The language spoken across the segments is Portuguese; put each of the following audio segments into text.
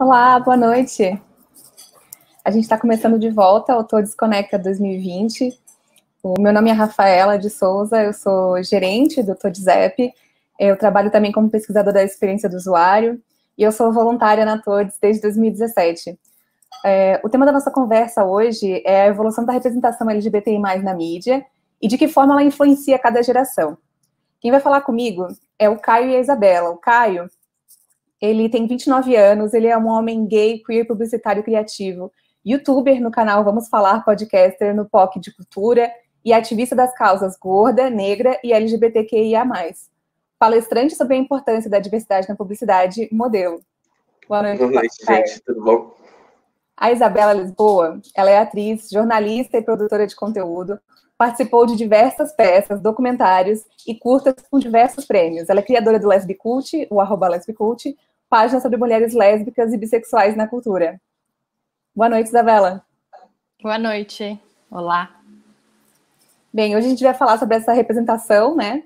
Olá, boa noite. A gente está começando de volta ao Tô Desconecta 2020. O meu nome é Rafaela de Souza, eu sou gerente do Todzap. Eu trabalho também como pesquisadora da experiência do usuário e eu sou voluntária na Todes desde 2017. O tema da nossa conversa hoje é a evolução da representação LGBTI+, na mídia e de que forma ela influencia cada geração. Quem vai falar comigo é o Caio e a Isabela. O Caio, ele tem 29 anos, ele é um homem gay, queer, publicitário criativo, youtuber no canal Vamos Falar, podcaster no POC de Cultura e ativista das causas gorda, negra e LGBTQIA+. Palestrante sobre a importância da diversidade na publicidade, modelo. Boa noite, gente, tudo bom? A Isabela Lisboa, ela é atriz, jornalista e produtora de conteúdo, participou de diversas peças, documentários e curtas com diversos prêmios. Ela é criadora do Lesbicult, o @Lesbicult, página sobre mulheres lésbicas e bissexuais na cultura. Boa noite, Isabela. Boa noite. Olá. Bem, hoje a gente vai falar sobre essa representação, né,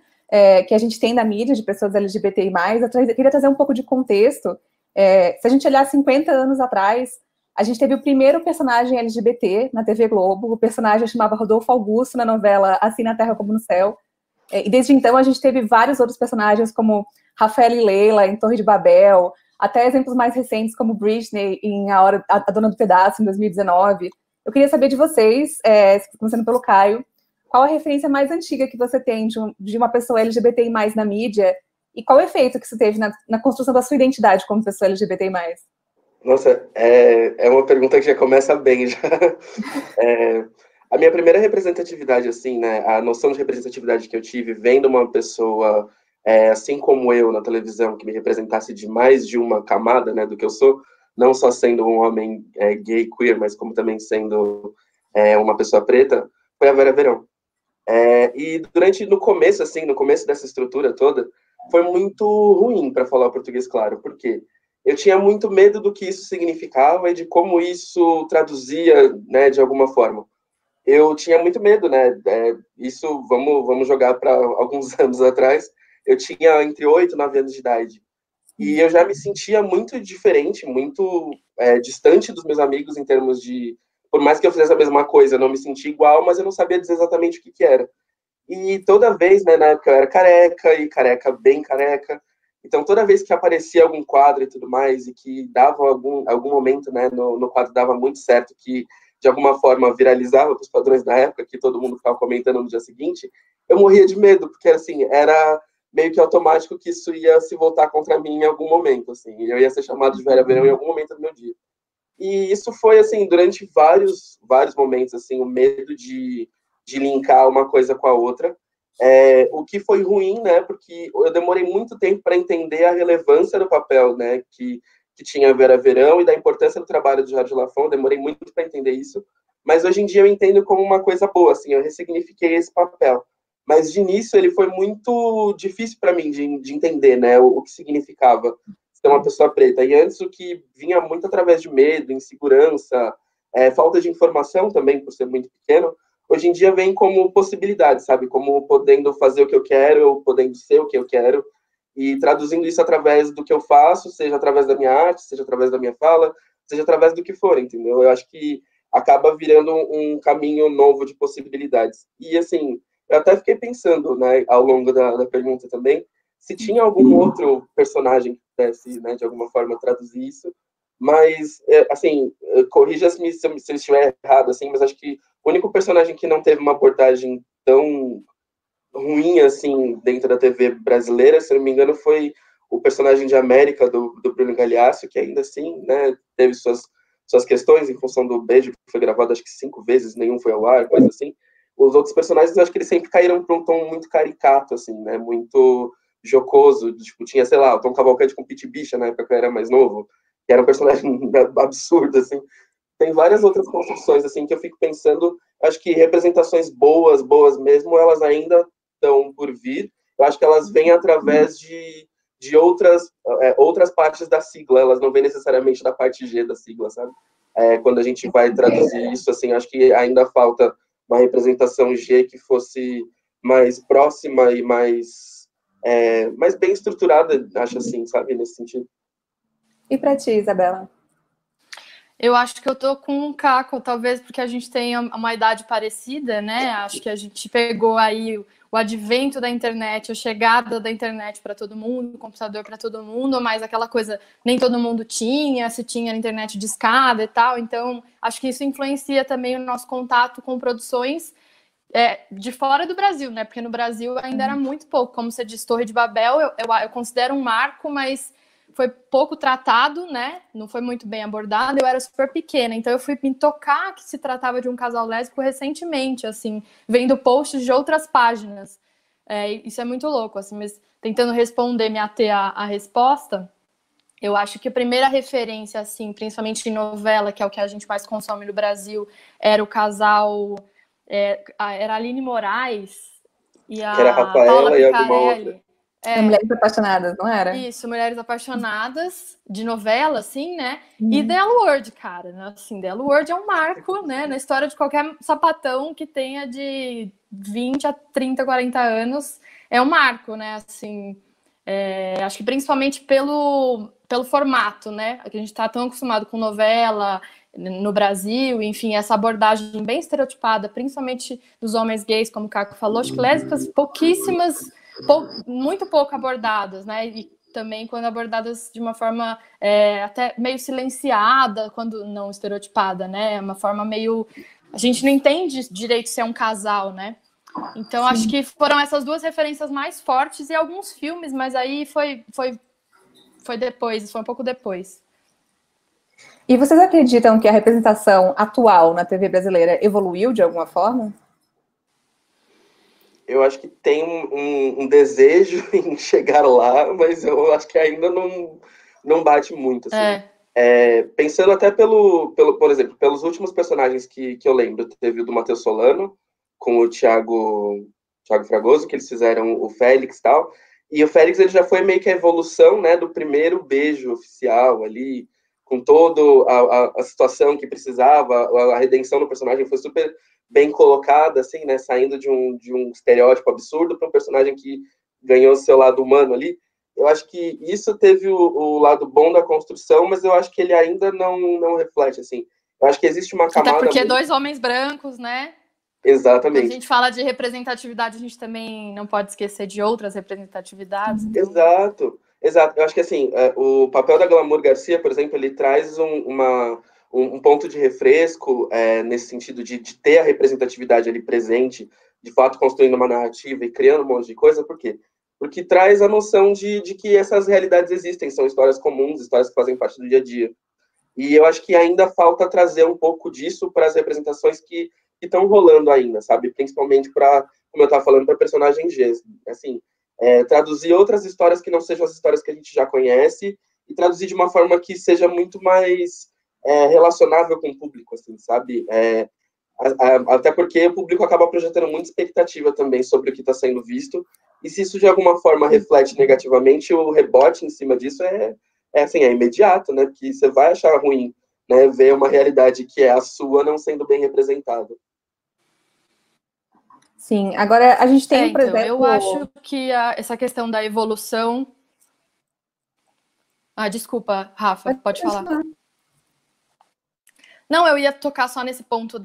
que a gente tem na mídia de pessoas LGBTI+. Eu queria trazer um pouco de contexto. Se a gente olhar 50 anos atrás, a gente teve o primeiro personagem LGBT na TV Globo. O personagem chamava Rodolfo Augusto na novela Assim na Terra como no Céu. E desde então a gente teve vários outros personagens como Rafaela e Leila em Torre de Babel, até exemplos mais recentes como Britney em A Dona do Pedaço em 2019. Eu queria saber de vocês, começando pelo Caio, qual a referência mais antiga que você tem de uma pessoa LGBTI+ na mídia e qual o efeito que isso teve na construção da sua identidade como pessoa LGBTI+. Nossa, é uma pergunta que já começa bem, já. A minha primeira representatividade, assim, né, a noção de representatividade que eu tive vendo uma pessoa, assim como eu, na televisão, que me representasse de mais de uma camada, né, do que eu sou, não só sendo um homem gay, queer, mas como também sendo uma pessoa preta, foi a Vera Verão. E no começo dessa estrutura toda, foi muito ruim, para falar o português claro, porque eu tinha muito medo do que isso significava e de como isso traduzia, né, de alguma forma. Eu tinha muito medo, né, isso, vamos jogar para alguns anos atrás, eu tinha entre 8 e 9 anos de idade, e eu já me sentia muito diferente, muito distante dos meus amigos em termos de, por mais que eu fizesse a mesma coisa, eu não me sentia igual, mas eu não sabia dizer exatamente o que era. E toda vez, né, na época eu era careca, e careca bem careca, então toda vez que aparecia algum quadro e tudo mais, e que dava algum momento, né, no quadro dava muito certo, que de alguma forma viralizava para os padrões da época, que todo mundo ficava comentando no dia seguinte, eu morria de medo, porque assim, era meio que automático que isso ia se voltar contra mim em algum momento, assim, eu ia ser chamado de Vera Verão em algum momento do meu dia. E isso foi, assim, durante vários momentos, assim, o medo de linkar uma coisa com a outra. O que foi ruim, né, porque eu demorei muito tempo para entender a relevância do papel, né, que tinha a Vera Verão e da importância do trabalho de Jorge Lafon, demorei muito para entender isso, mas hoje em dia eu entendo como uma coisa boa, assim, eu ressignifiquei esse papel. Mas de início ele foi muito difícil para mim de entender, né, o que significava ser uma pessoa preta. E antes o que vinha muito através de medo, insegurança, falta de informação também, por ser muito pequeno, hoje em dia vem como possibilidade, sabe? Como podendo fazer o que eu quero, ou podendo ser o que eu quero, e traduzindo isso através do que eu faço, seja através da minha arte, seja através da minha fala, seja através do que for, entendeu? Eu acho que acaba virando um caminho novo de possibilidades. E, assim, eu até fiquei pensando, né, ao longo da pergunta também, se tinha algum outro personagem que pudesse, né, de alguma forma, traduzir isso, mas, assim, corrija-me se eu estiver errado, assim, mas acho que o único personagem que não teve uma abordagem tão ruim, assim, dentro da TV brasileira, se não me engano, foi o personagem de América, do Bruno Galhaço, que ainda assim, né, teve suas questões em função do beijo, que foi gravado acho que 5 vezes, nenhum foi ao ar, coisa assim. Os outros personagens, eu acho que eles sempre caíram para um tom muito caricato, assim, né, muito jocoso, tipo, tinha, sei lá, o Tom Cavalcante com Pete Bicha, na época que eu era mais novo, que era um personagem absurdo, assim. Tem várias outras construções, assim, que eu fico pensando, acho que representações boas mesmo, elas ainda estão por vir. Eu acho que elas vêm através de outras partes da sigla, elas não vêm necessariamente da parte G da sigla, sabe? Quando a gente vai traduzir isso, assim, acho que ainda falta uma representação G que fosse mais próxima e mais bem estruturada, acho assim, sabe, nesse sentido. E para ti, Isabela? Eu acho que eu tô com um Caco, talvez porque a gente tenha uma idade parecida, né? Acho que a gente pegou aí o advento da internet, a chegada da internet para todo mundo, o computador para todo mundo, mas aquela coisa nem todo mundo tinha, se tinha internet de escada e tal. Então, acho que isso influencia também o nosso contato com produções de fora do Brasil, né? Porque no Brasil ainda era muito pouco. Como você disse, Torre de Babel, eu considero um marco, mas foi pouco tratado, né? Não foi muito bem abordado. Eu era super pequena, então eu fui me tocar que se tratava de um casal lésbico recentemente, assim, vendo posts de outras páginas. Isso é muito louco, assim, mas tentando responder, me ater à resposta, eu acho que a primeira referência, assim, principalmente em novela, que é o que a gente mais consome no Brasil, era o casal... era a Aline Moraes e Que era a a Paula Rafaela e alguma outra. Picarelli. Mulheres Apaixonadas, não era? Isso, Mulheres Apaixonadas, de novela, assim, né? E The L Word, cara, né? Assim, The L Word é um marco, né? Na história de qualquer sapatão que tenha de 20 a 30, 40 anos, é um marco, né? Assim, acho que principalmente pelo formato, né? A gente tá tão acostumado com novela no Brasil, enfim, essa abordagem bem estereotipada, principalmente dos homens gays, como o Caco falou, acho que lésbicas pouquíssimas, muito pouco abordadas, né? E também quando abordadas de uma forma até meio silenciada, quando não estereotipada, né? Uma forma meio... A gente não entende direito se é um casal, né? Então, acho que foram essas duas referências mais fortes e alguns filmes, mas aí foi depois, foi um pouco depois. E vocês acreditam que a representação atual na TV brasileira evoluiu de alguma forma? Eu acho que tem um desejo em chegar lá, mas eu acho que ainda não bate muito, assim. Pensando até por exemplo, pelos últimos personagens que eu lembro, teve o do Matheus Solano, com o Thiago Fragoso, que eles fizeram o Félix e tal, e o Félix ele já foi meio que a evolução, né, do primeiro beijo oficial ali, com toda a situação que precisava, a redenção do personagem foi super bem colocada, assim, né, saindo de um estereótipo absurdo para um personagem que ganhou seu lado humano ali. Eu acho que isso teve o lado bom da construção, mas eu acho que ele ainda não reflete, assim. Eu acho que existe uma camada... Até porque dois homens brancos, né? Exatamente. Quando a gente fala de representatividade, a gente também não pode esquecer de outras representatividades. Então... Exato. Eu acho que, assim, o papel da Glamour Garcia, por exemplo, ele traz um ponto de refresco nesse sentido de ter a representatividade ali presente, de fato construindo uma narrativa e criando um monte de coisa. Por quê? Porque traz a noção de que essas realidades existem, são histórias comuns, histórias que fazem parte do dia a dia. E eu acho que ainda falta trazer um pouco disso para as representações que estão rolando ainda, sabe? Principalmente para, como eu estava falando, para personagem G. Assim, traduzir outras histórias que não sejam as histórias que a gente já conhece e traduzir de uma forma que seja muito mais relacionável com o público, assim, sabe? Até porque o público acaba projetando muita expectativa também sobre o que está sendo visto, e se isso de alguma forma reflete negativamente, o rebote em cima disso assim, é imediato, né? Porque você vai achar ruim, né? Ver uma realidade que é a sua não sendo bem representada. Sim, agora a gente tem, por então, exemplo... eu acho que essa questão da evolução... desculpa, Rafa, pode falar. Não, eu ia tocar só nesse ponto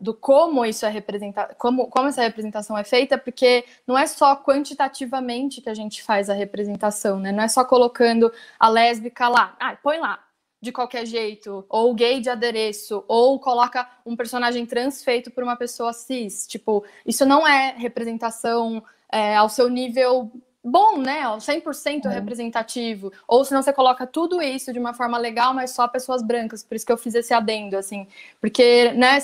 do como isso é representado, como essa representação é feita, porque não é só quantitativamente que a gente faz a representação, né? Não é só colocando a lésbica lá, põe lá, de qualquer jeito, ou gay de adereço, ou coloca um personagem trans feito por uma pessoa cis. Tipo, isso não é representação ao seu nível bom, né? 100% representativo. Ou senão você coloca tudo isso de uma forma legal, mas só pessoas brancas. Por isso que eu fiz esse adendo, assim. Porque, né,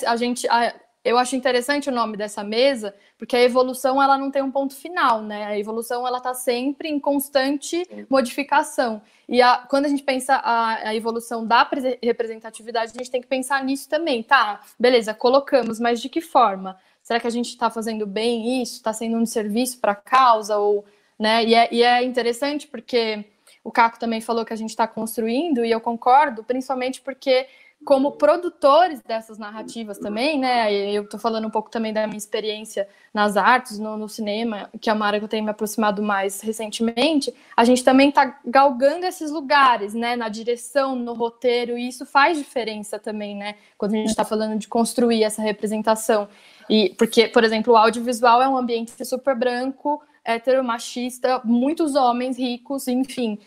eu acho interessante o nome dessa mesa, porque a evolução, ela não tem um ponto final, né? A evolução, ela tá sempre em constante modificação. E quando a gente pensa a evolução da representatividade, a gente tem que pensar nisso também. Tá, beleza, colocamos, mas de que forma? Será que a gente está fazendo bem isso? Está sendo um serviço para a causa? Ou... Né? E é interessante porque o Caco também falou que a gente está construindo, e eu concordo, principalmente porque como produtores dessas narrativas também, né? Eu estou falando um pouco também da minha experiência nas artes, no cinema, que é uma área que eu tenho me aproximado mais recentemente. A gente também está galgando esses lugares, né? Na direção, no roteiro, e isso faz diferença também, né? Quando a gente está falando de construir essa representação. E porque, por exemplo, o audiovisual é um ambiente super branco, heteromachista, muitos homens ricos, enfim.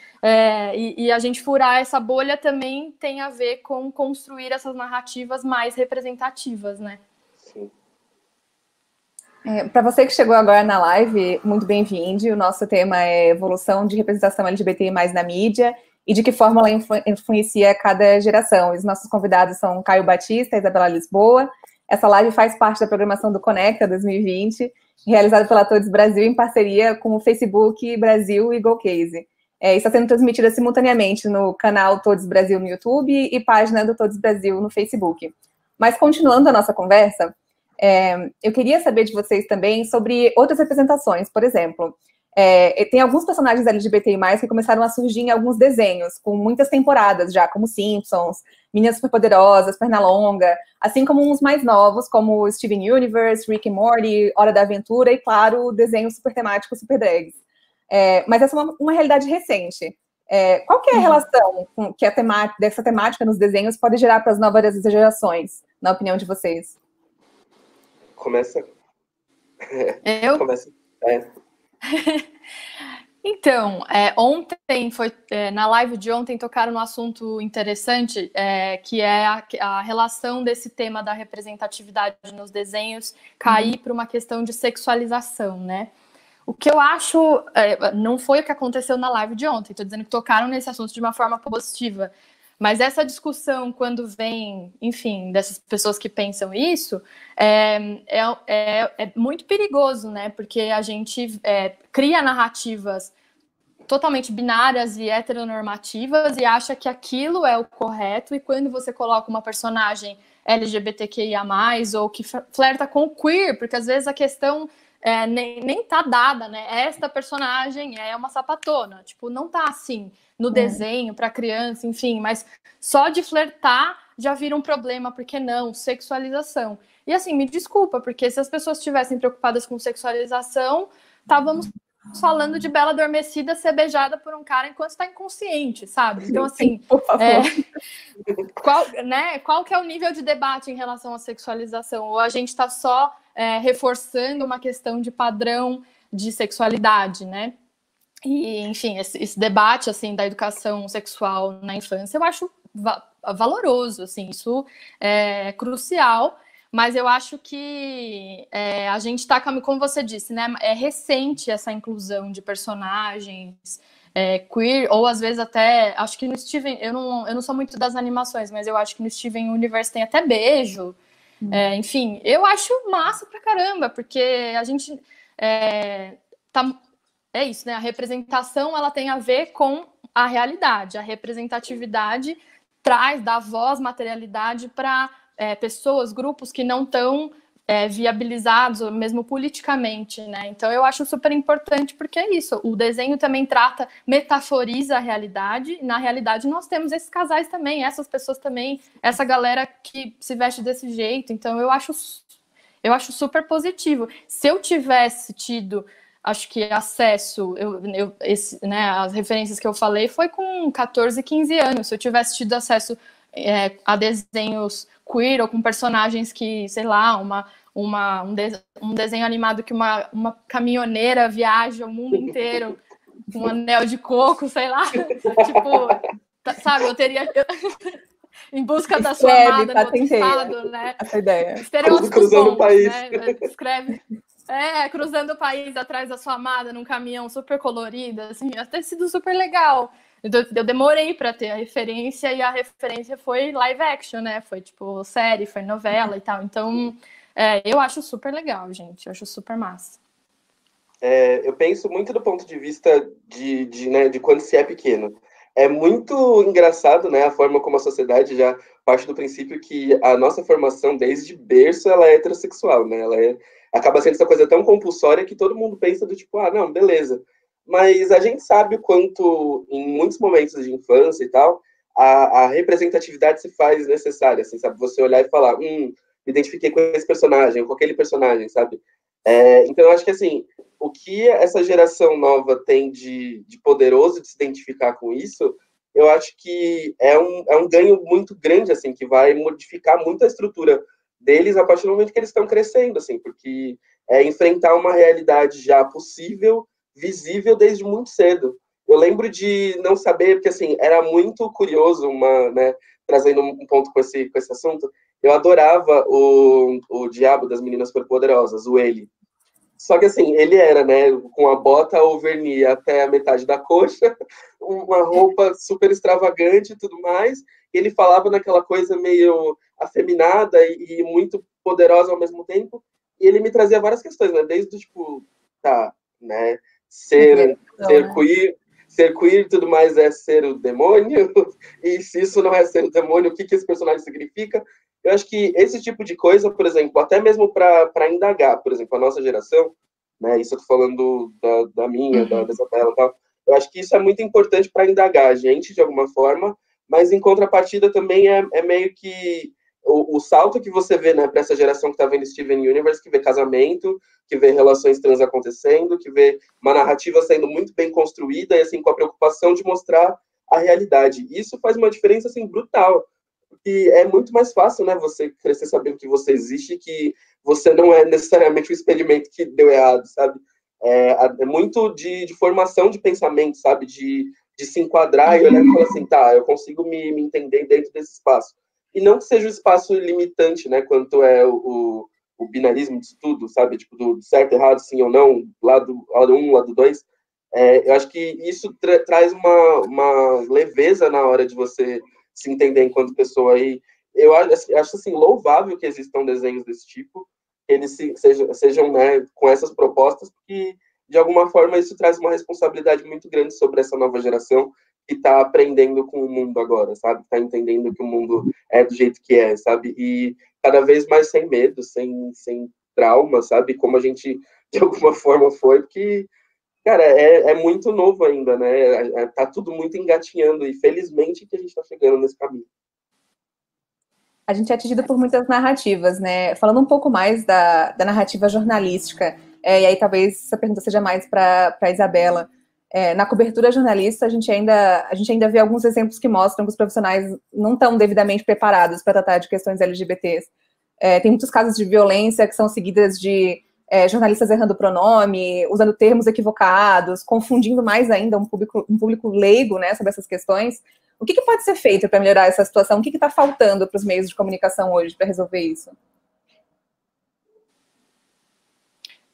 E a gente furar essa bolha também tem a ver com construir essas narrativas mais representativas, né? Sim. Para você que chegou agora na live, muito bem-vindo. O nosso tema é evolução de representação LGBTI+ na mídia e de que forma ela influencia cada geração. Os nossos convidados são Caio Batista e Isabela Lisboa. Essa live faz parte da programação do Conecta 2020, realizada pela Todes Brasil em parceria com o Facebook Brasil e GoCase. Está sendo transmitida simultaneamente no canal Todes Brasil no YouTube e página do Todes Brasil no Facebook. Mas, continuando a nossa conversa, eu queria saber de vocês também sobre outras representações. Por exemplo, tem alguns personagens LGBTI+, que começaram a surgir em alguns desenhos, com muitas temporadas já, como Simpsons, Meninas Superpoderosas, Pernalonga, assim como uns mais novos, como Steven Universe, Rick and Morty, Hora da Aventura e, claro, o desenho super temático Super Drags. Mas essa é uma realidade recente. Qual que é a relação que dessa temática nos desenhos pode gerar para as novas gerações, na opinião de vocês? Começa. Eu? Começa. Então, ontem na live de ontem tocaram num assunto interessante, que é a relação desse tema da representatividade nos desenhos cair para uma questão de sexualização, né? O que eu acho, não foi o que aconteceu na live de ontem, estou dizendo que tocaram nesse assunto de uma forma positiva, mas essa discussão, quando vem, enfim, dessas pessoas que pensam isso, é muito perigoso, né? Porque a gente cria narrativas totalmente binárias e heteronormativas e acha que aquilo é o correto, e quando você coloca uma personagem LGBTQIA+, ou que flerta com o queer, porque às vezes a questão nem tá dada, né? Esta personagem é uma sapatona, tipo, não tá assim no desenho para criança, enfim, mas só de flertar já vira um problema, porque não, sexualização. E assim, me desculpa, porque se as pessoas estivessem preocupadas com sexualização, estávamos falando de Bela Adormecida ser beijada por um cara enquanto está inconsciente, sabe? Então, assim, qual que é o nível de debate em relação à sexualização? Ou a gente está só reforçando uma questão de padrão de sexualidade, né? E, enfim, esse debate, assim, da educação sexual na infância, eu acho valoroso, assim, isso é crucial, mas eu acho que a gente está, como você disse, né, é recente essa inclusão de personagens queer, ou às vezes até, acho que no Steven, eu não sou muito das animações, mas eu acho que no Steven Universe tem até beijo, enfim, eu acho massa pra caramba, porque a gente é isso, né? A representação, ela tem a ver com a realidade. A representatividade dá voz, materialidade para pessoas, grupos que não estão viabilizados, mesmo politicamente, né? Então, eu acho super importante, porque é isso. O desenho também metaforiza a realidade. Na realidade, nós temos esses casais também, essas pessoas também, essa galera que se veste desse jeito. Então, eu acho super positivo. Se eu tivesse tido... acho que acesso, as referências que eu falei foi com 14, 15 anos. Se eu tivesse tido acesso a desenhos queer ou com personagens que, sei lá, um desenho animado que uma caminhoneira viaja o mundo inteiro com um anel de coco, sei lá, tipo, sabe, eu teria... em busca da sua amada no outro estado, né? Essa ideia. Cruzando o país. Né? Escreve... cruzando o país atrás da sua amada num caminhão super colorido, assim, ia ter sido super legal. Eu demorei para ter a referência, e a referência foi live action, né? Foi tipo série, foi novela e tal. Então, eu acho super legal, gente. Eu acho super massa. Eu penso muito do ponto de vista de quando se é pequeno. É muito engraçado, né, a forma como a sociedade já parte do princípio que a nossa formação, desde berço, ela é heterossexual, né? Ela acaba sendo essa coisa tão compulsória que todo mundo pensa do tipo, não, beleza. Mas a gente sabe o quanto, em muitos momentos de infância e tal, a representatividade se faz necessária, assim, sabe? Você olhar e falar, me identifiquei com esse personagem, com aquele personagem, sabe? Então, eu acho que, assim, o que essa geração nova tem de poderoso de se identificar com isso, eu acho que é um ganho muito grande, assim, que vai modificar muito a estrutura deles a partir do momento que eles estão crescendo, assim, porque é enfrentar uma realidade já possível, visível desde muito cedo. Eu lembro de não saber, porque, assim, era muito curioso, né, trazendo um ponto com esse assunto, eu adorava o Diabo das Meninas Superpoderosas, o Ele. Só que, assim, ele era, né, com a bota ou verniz até a metade da coxa, uma roupa super extravagante e tudo mais. Ele falava naquela coisa meio afeminada e muito poderosa ao mesmo tempo. E ele me trazia várias questões, né, desde, tipo, tá, né, ser queer e tudo mais é ser o demônio, e se isso não é ser o demônio, o que esse personagem significa? Eu acho que esse tipo de coisa, por exemplo, até mesmo para indagar, por exemplo, a nossa geração, né, isso eu tô falando da minha, da Isabela e tal, eu acho que isso é muito importante para indagar a gente, de alguma forma, mas em contrapartida também é meio que o salto que você vê, né, para essa geração que está vendo Steven Universe, que vê casamento, que vê relações trans acontecendo, que vê uma narrativa sendo muito bem construída e, assim, com a preocupação de mostrar a realidade. Isso faz uma diferença, assim, brutal. Porque é muito mais fácil, né, você crescer sabendo que você existe e que você não é necessariamente o experimento que deu errado, sabe? É muito de formação de pensamento, sabe? De se enquadrar e olhar e falar assim, tá, eu consigo me entender dentro desse espaço. E não que seja um espaço limitante, né, quanto é o binarismo de tudo, sabe? Tipo, do certo, errado, sim ou não, lado 1, lado 2. Eu acho que isso traz uma leveza na hora de você se entender enquanto pessoa. E eu acho assim, louvável que existam desenhos desse tipo, que eles sejam, né, com essas propostas, porque, de alguma forma, isso traz uma responsabilidade muito grande sobre essa nova geração que está aprendendo com o mundo agora, sabe? Está entendendo que o mundo é do jeito que é, sabe? E cada vez mais sem medo, sem trauma, sabe? Como a gente, de alguma forma, foi, porque, cara, é muito novo ainda, né? Tá tudo muito engatinhando e felizmente que a gente está chegando nesse caminho. A gente é atingido por muitas narrativas, né? Falando um pouco mais da narrativa jornalística, e aí talvez essa pergunta seja mais para a Isabela. Na cobertura jornalista, a gente ainda vê alguns exemplos que mostram que os profissionais não estão devidamente preparados para tratar de questões LGBTs. Tem muitos casos de violência que são seguidas de jornalistas errando pronome, usando termos equivocados, confundindo mais ainda um público leigo, né, sobre essas questões. O que pode ser feito para melhorar essa situação? O que está faltando para os meios de comunicação hoje para resolver isso?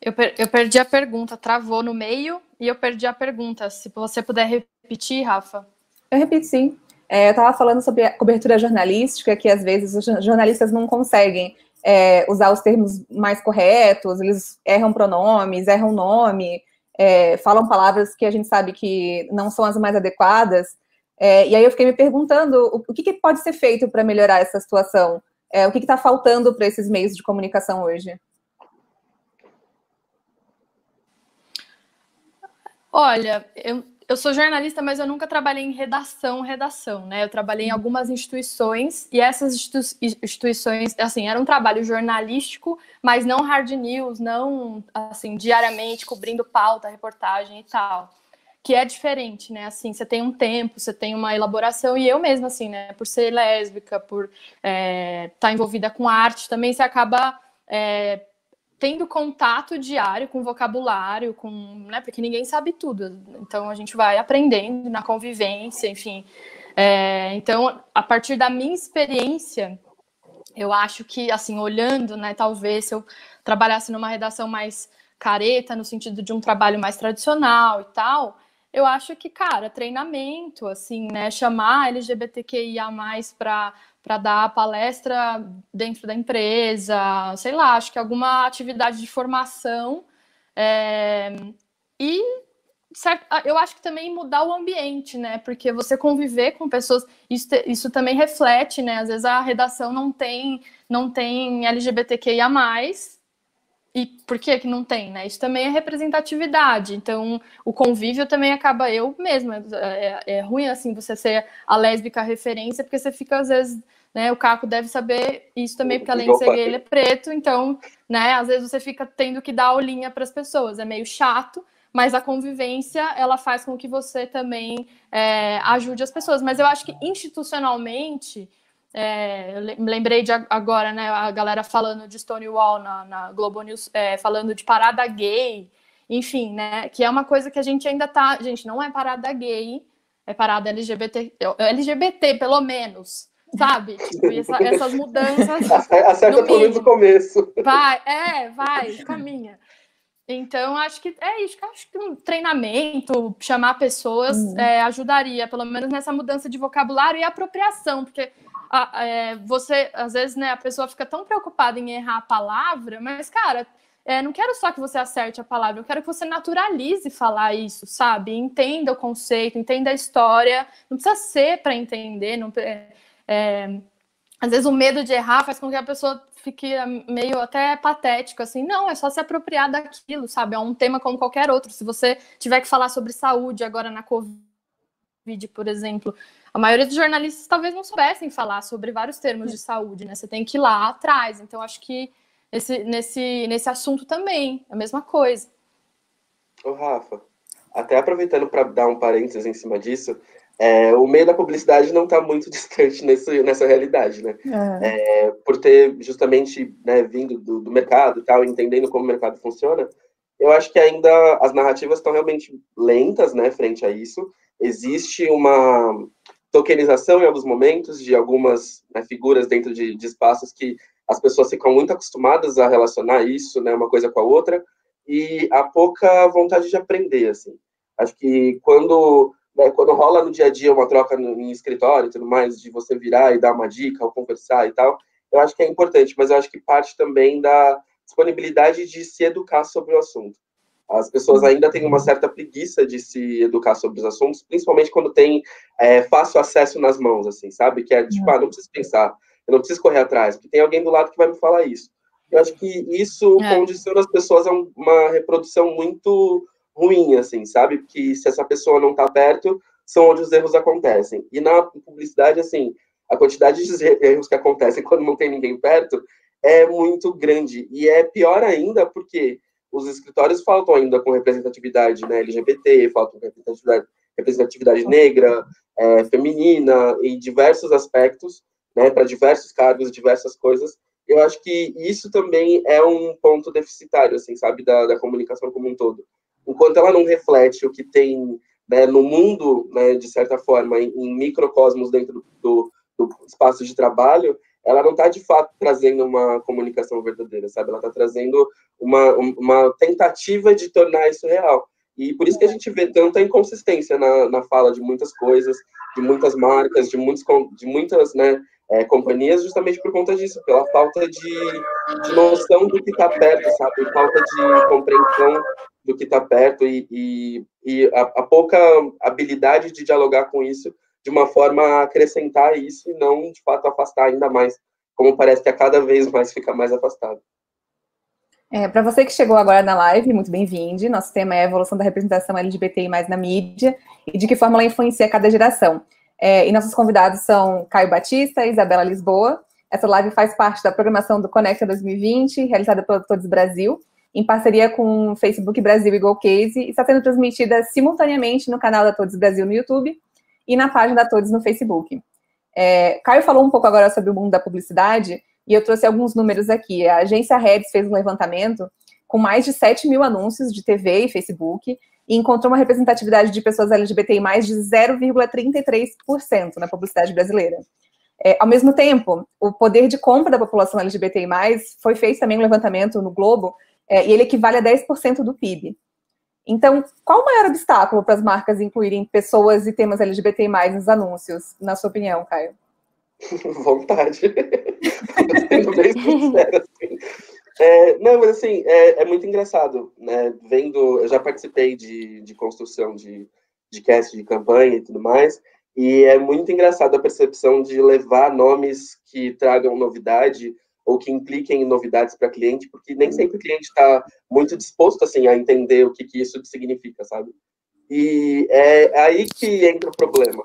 Eu perdi a pergunta, travou no meio e eu perdi a pergunta. Se você puder repetir, Rafa. Eu repito, sim. Eu estava falando sobre a cobertura jornalística, que às vezes os jornalistas não conseguem usar os termos mais corretos, eles erram pronomes, erram nome, falam palavras que a gente sabe que não são as mais adequadas. E aí eu fiquei me perguntando o que pode ser feito para melhorar essa situação? O que está faltando para esses meios de comunicação hoje? Olha, eu sou jornalista, mas eu nunca trabalhei em redação, né? Eu trabalhei em algumas instituições, e essas instituições, assim, era um trabalho jornalístico, mas não hard news, não, assim, diariamente, cobrindo pauta, reportagem e tal. Que é diferente, né? Assim, você tem um tempo, você tem uma elaboração, e eu mesma, assim, né? Por ser lésbica, por estar envolvida com arte, também você acaba tendo contato diário com vocabulário, né? Porque ninguém sabe tudo. Então, a gente vai aprendendo na convivência, enfim. Então, a partir da minha experiência, eu acho que, assim, olhando, né? Talvez se eu trabalhasse numa redação mais careta, no sentido de um trabalho mais tradicional e tal, eu acho que, cara, treinamento, assim, né? Chamar LGBTQIA+, para dar palestra dentro da empresa, sei lá, acho que alguma atividade de formação. E certo, eu acho que também mudar o ambiente, né? Porque você conviver com pessoas, isso também reflete, né? Às vezes a redação não tem LGBTQIA+, E por que que não tem, né? Isso também é representatividade. Então, o convívio também acaba eu mesma. É ruim, assim, você ser a lésbica referência, porque você fica, às vezes, né? O Caco deve saber isso também, porque além de ser gay, ele é preto. Então, né? Às vezes você fica tendo que dar aulinha para as pessoas. É meio chato, mas a convivência, ela faz com que você também ajude as pessoas. Mas eu acho que institucionalmente... eu me lembrei de agora, né, a galera falando de Stonewall na Globo News, falando de parada gay, enfim, né, que é uma coisa que a gente ainda tá, gente, não é parada gay, é parada LGBT pelo menos, sabe? Tipo, essas mudanças. Acerta pelo menos o começo. Vai, caminha. Então, acho que é isso. Acho que um treinamento, chamar pessoas, ajudaria, pelo menos nessa mudança de vocabulário e apropriação, porque você, às vezes, né, a pessoa fica tão preocupada em errar a palavra, mas, cara, não quero só que você acerte a palavra, eu quero que você naturalize falar isso, sabe? Entenda o conceito, entenda a história, não precisa ser para entender, às vezes o medo de errar faz com que a pessoa fique meio até patético, assim, não, é só se apropriar daquilo, sabe? É um tema como qualquer outro. Se você tiver que falar sobre saúde agora na Covid, por exemplo, a maioria dos jornalistas talvez não soubessem falar sobre vários termos de saúde, né? Você tem que ir lá atrás. Então, acho que nesse assunto também, é a mesma coisa. Ô, Rafa, até aproveitando para dar um parênteses em cima disso, o meio da publicidade não está muito distante nessa realidade, né? Por ter justamente, né, vindo do mercado e tal, entendendo como o mercado funciona, eu acho que ainda as narrativas estão realmente lentas, né, frente a isso. Existe uma tokenização em alguns momentos de algumas, né, figuras dentro de espaços que as pessoas ficam muito acostumadas a relacionar isso, né, uma coisa com a outra, e há pouca vontade de aprender, assim. Acho que quando rola no dia a dia uma troca em escritório e tudo mais, de você virar e dar uma dica ou conversar e tal, eu acho que é importante, mas eu acho que parte também da disponibilidade de se educar sobre o assunto. As pessoas ainda têm uma certa preguiça de se educar sobre os assuntos, principalmente quando tem fácil acesso nas mãos, assim, sabe? Que é tipo, não preciso pensar, eu não preciso correr atrás, porque tem alguém do lado que vai me falar isso. Eu acho que isso condiciona as pessoas a uma reprodução muito ruim, assim, sabe? Porque se essa pessoa não está perto, são onde os erros acontecem. E na publicidade, assim, a quantidade de erros que acontecem quando não tem ninguém perto é muito grande. E é pior ainda porque os escritórios faltam ainda com representatividade, né, LGBT, faltam com representatividade negra, feminina, em diversos aspectos, né, para diversos cargos, diversas coisas. Eu acho que isso também é um ponto deficitário, assim, sabe, da comunicação como um todo. Enquanto ela não reflete o que tem, né, no mundo, né, de certa forma, em microcosmos dentro do espaço de trabalho, ela não está, de fato, trazendo uma comunicação verdadeira, sabe? Ela está trazendo uma tentativa de tornar isso real. E por isso que a gente vê tanta inconsistência na fala de muitas coisas, de muitas marcas, de muitas, né, companhias, justamente por conta disso, pela falta de noção do que está perto, sabe? Falta de compreensão do que está perto e a pouca habilidade de dialogar com isso de uma forma a acrescentar isso e não, de fato, afastar ainda mais, como parece que a cada vez mais fica mais afastado. Para você que chegou agora na live, muito bem-vindo. Nosso tema é a evolução da representação LGBTI+ na mídia e de que forma ela influencia cada geração. E nossos convidados são Caio Batista e Isabela Lisboa. Essa live faz parte da programação do Conecta 2020, realizada pela Todes Brasil, em parceria com o Facebook Brasil e Golcase, e está sendo transmitida simultaneamente no canal da Todes Brasil no YouTube e na página da Todes no Facebook. Caio falou um pouco agora sobre o mundo da publicidade, e eu trouxe alguns números aqui. A agência Reds fez um levantamento com mais de 7 mil anúncios de TV e Facebook, e encontrou uma representatividade de pessoas LGBTI+ de 0,33% na publicidade brasileira. Ao mesmo tempo, o poder de compra da população LGBTI+, foi feito também um levantamento no Globo, e ele equivale a 10% do PIB. Então, qual o maior obstáculo para as marcas incluírem pessoas e temas LGBTI+ nos anúncios, na sua opinião, Caio? Vontade. Sendo bem sincero, assim. Não, mas assim, é muito engraçado, né? Eu já participei de construção de cast de campanha e tudo mais, e é muito engraçado a percepção de levar nomes que tragam novidade ou que impliquem em novidades para cliente, porque nem sempre o cliente está muito disposto, assim, a entender o que isso significa, sabe? E é aí que entra o problema.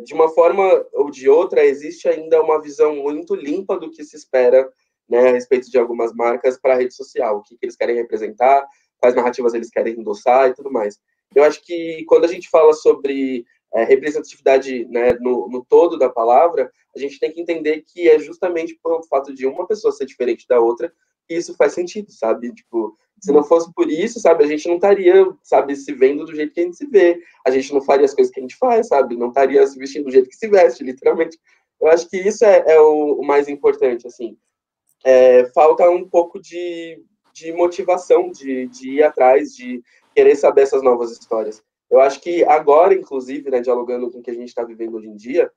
De uma forma ou de outra, existe ainda uma visão muito limpa do que se espera, né, a respeito de algumas marcas para a rede social, o que eles querem representar, quais narrativas eles querem endossar e tudo mais. Eu acho que quando a gente fala sobre representatividade, né, no todo da palavra, a gente tem que entender que é justamente pelo fato de uma pessoa ser diferente da outra que isso faz sentido, sabe? Tipo, se não fosse por isso, sabe, a gente não estaria, sabe, se vendo do jeito que a gente se vê, a gente não faria as coisas que a gente faz, sabe? Não estaria se vestindo do jeito que se veste, literalmente. Eu acho que isso é o mais importante, assim. Falta um pouco de motivação, de ir atrás, de querer saber essas novas histórias. Eu acho que agora, inclusive, né, dialogando com o que a gente está vivendo hoje em dia,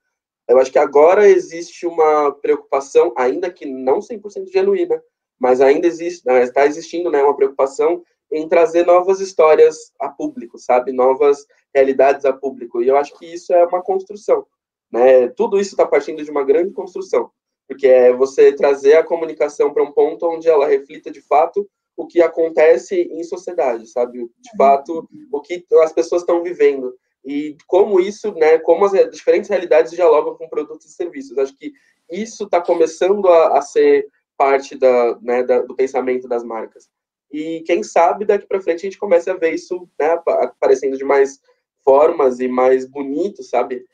eu acho que agora existe uma preocupação, ainda que não 100% genuína, mas ainda existe, está existindo, né, uma preocupação em trazer novas histórias a público, sabe? Novas realidades a público. E eu acho que isso é uma construção, né? Tudo isso está partindo de uma grande construção, porque é você trazer a comunicação para um ponto onde ela reflita de fato o que acontece em sociedade, sabe? De fato, o que as pessoas estão vivendo e como isso, né, como as diferentes realidades dialogam com produtos e serviços. Acho que isso está começando a ser parte do pensamento das marcas. E quem sabe daqui para frente a gente comece a ver isso, né, aparecendo de mais formas e mais bonito, sabe?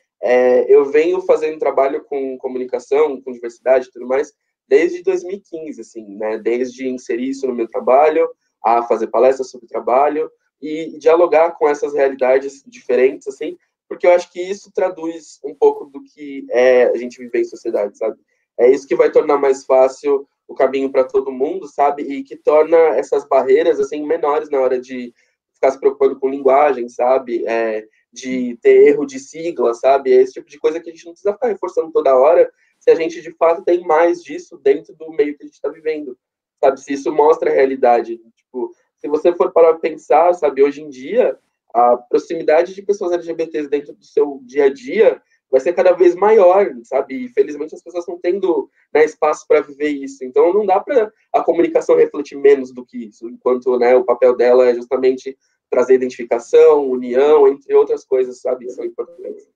Eu venho fazendo trabalho com comunicação, com diversidade e tudo mais, desde 2015, assim, né? Desde inserir isso no meu trabalho, a fazer palestras sobre trabalho e dialogar com essas realidades diferentes, assim, porque eu acho que isso traduz um pouco do que a gente viver em sociedade, sabe? É isso que vai tornar mais fácil o caminho para todo mundo, sabe? E que torna essas barreiras, assim, menores na hora de ficar se preocupando com linguagem, sabe? De ter erro de sigla, sabe? É esse tipo de coisa que a gente não precisa ficar reforçando toda hora, se a gente, de fato, tem mais disso dentro do meio que a gente está vivendo, sabe? Se isso mostra a realidade. Tipo, se você for para pensar, sabe, hoje em dia, a proximidade de pessoas LGBTs dentro do seu dia a dia vai ser cada vez maior, sabe? E, felizmente, as pessoas estão tendo, né, espaço para viver isso. Então, não dá para a comunicação refletir menos do que isso, enquanto, né, o papel dela é justamente trazer identificação, união, entre outras coisas, sabe? São importantes.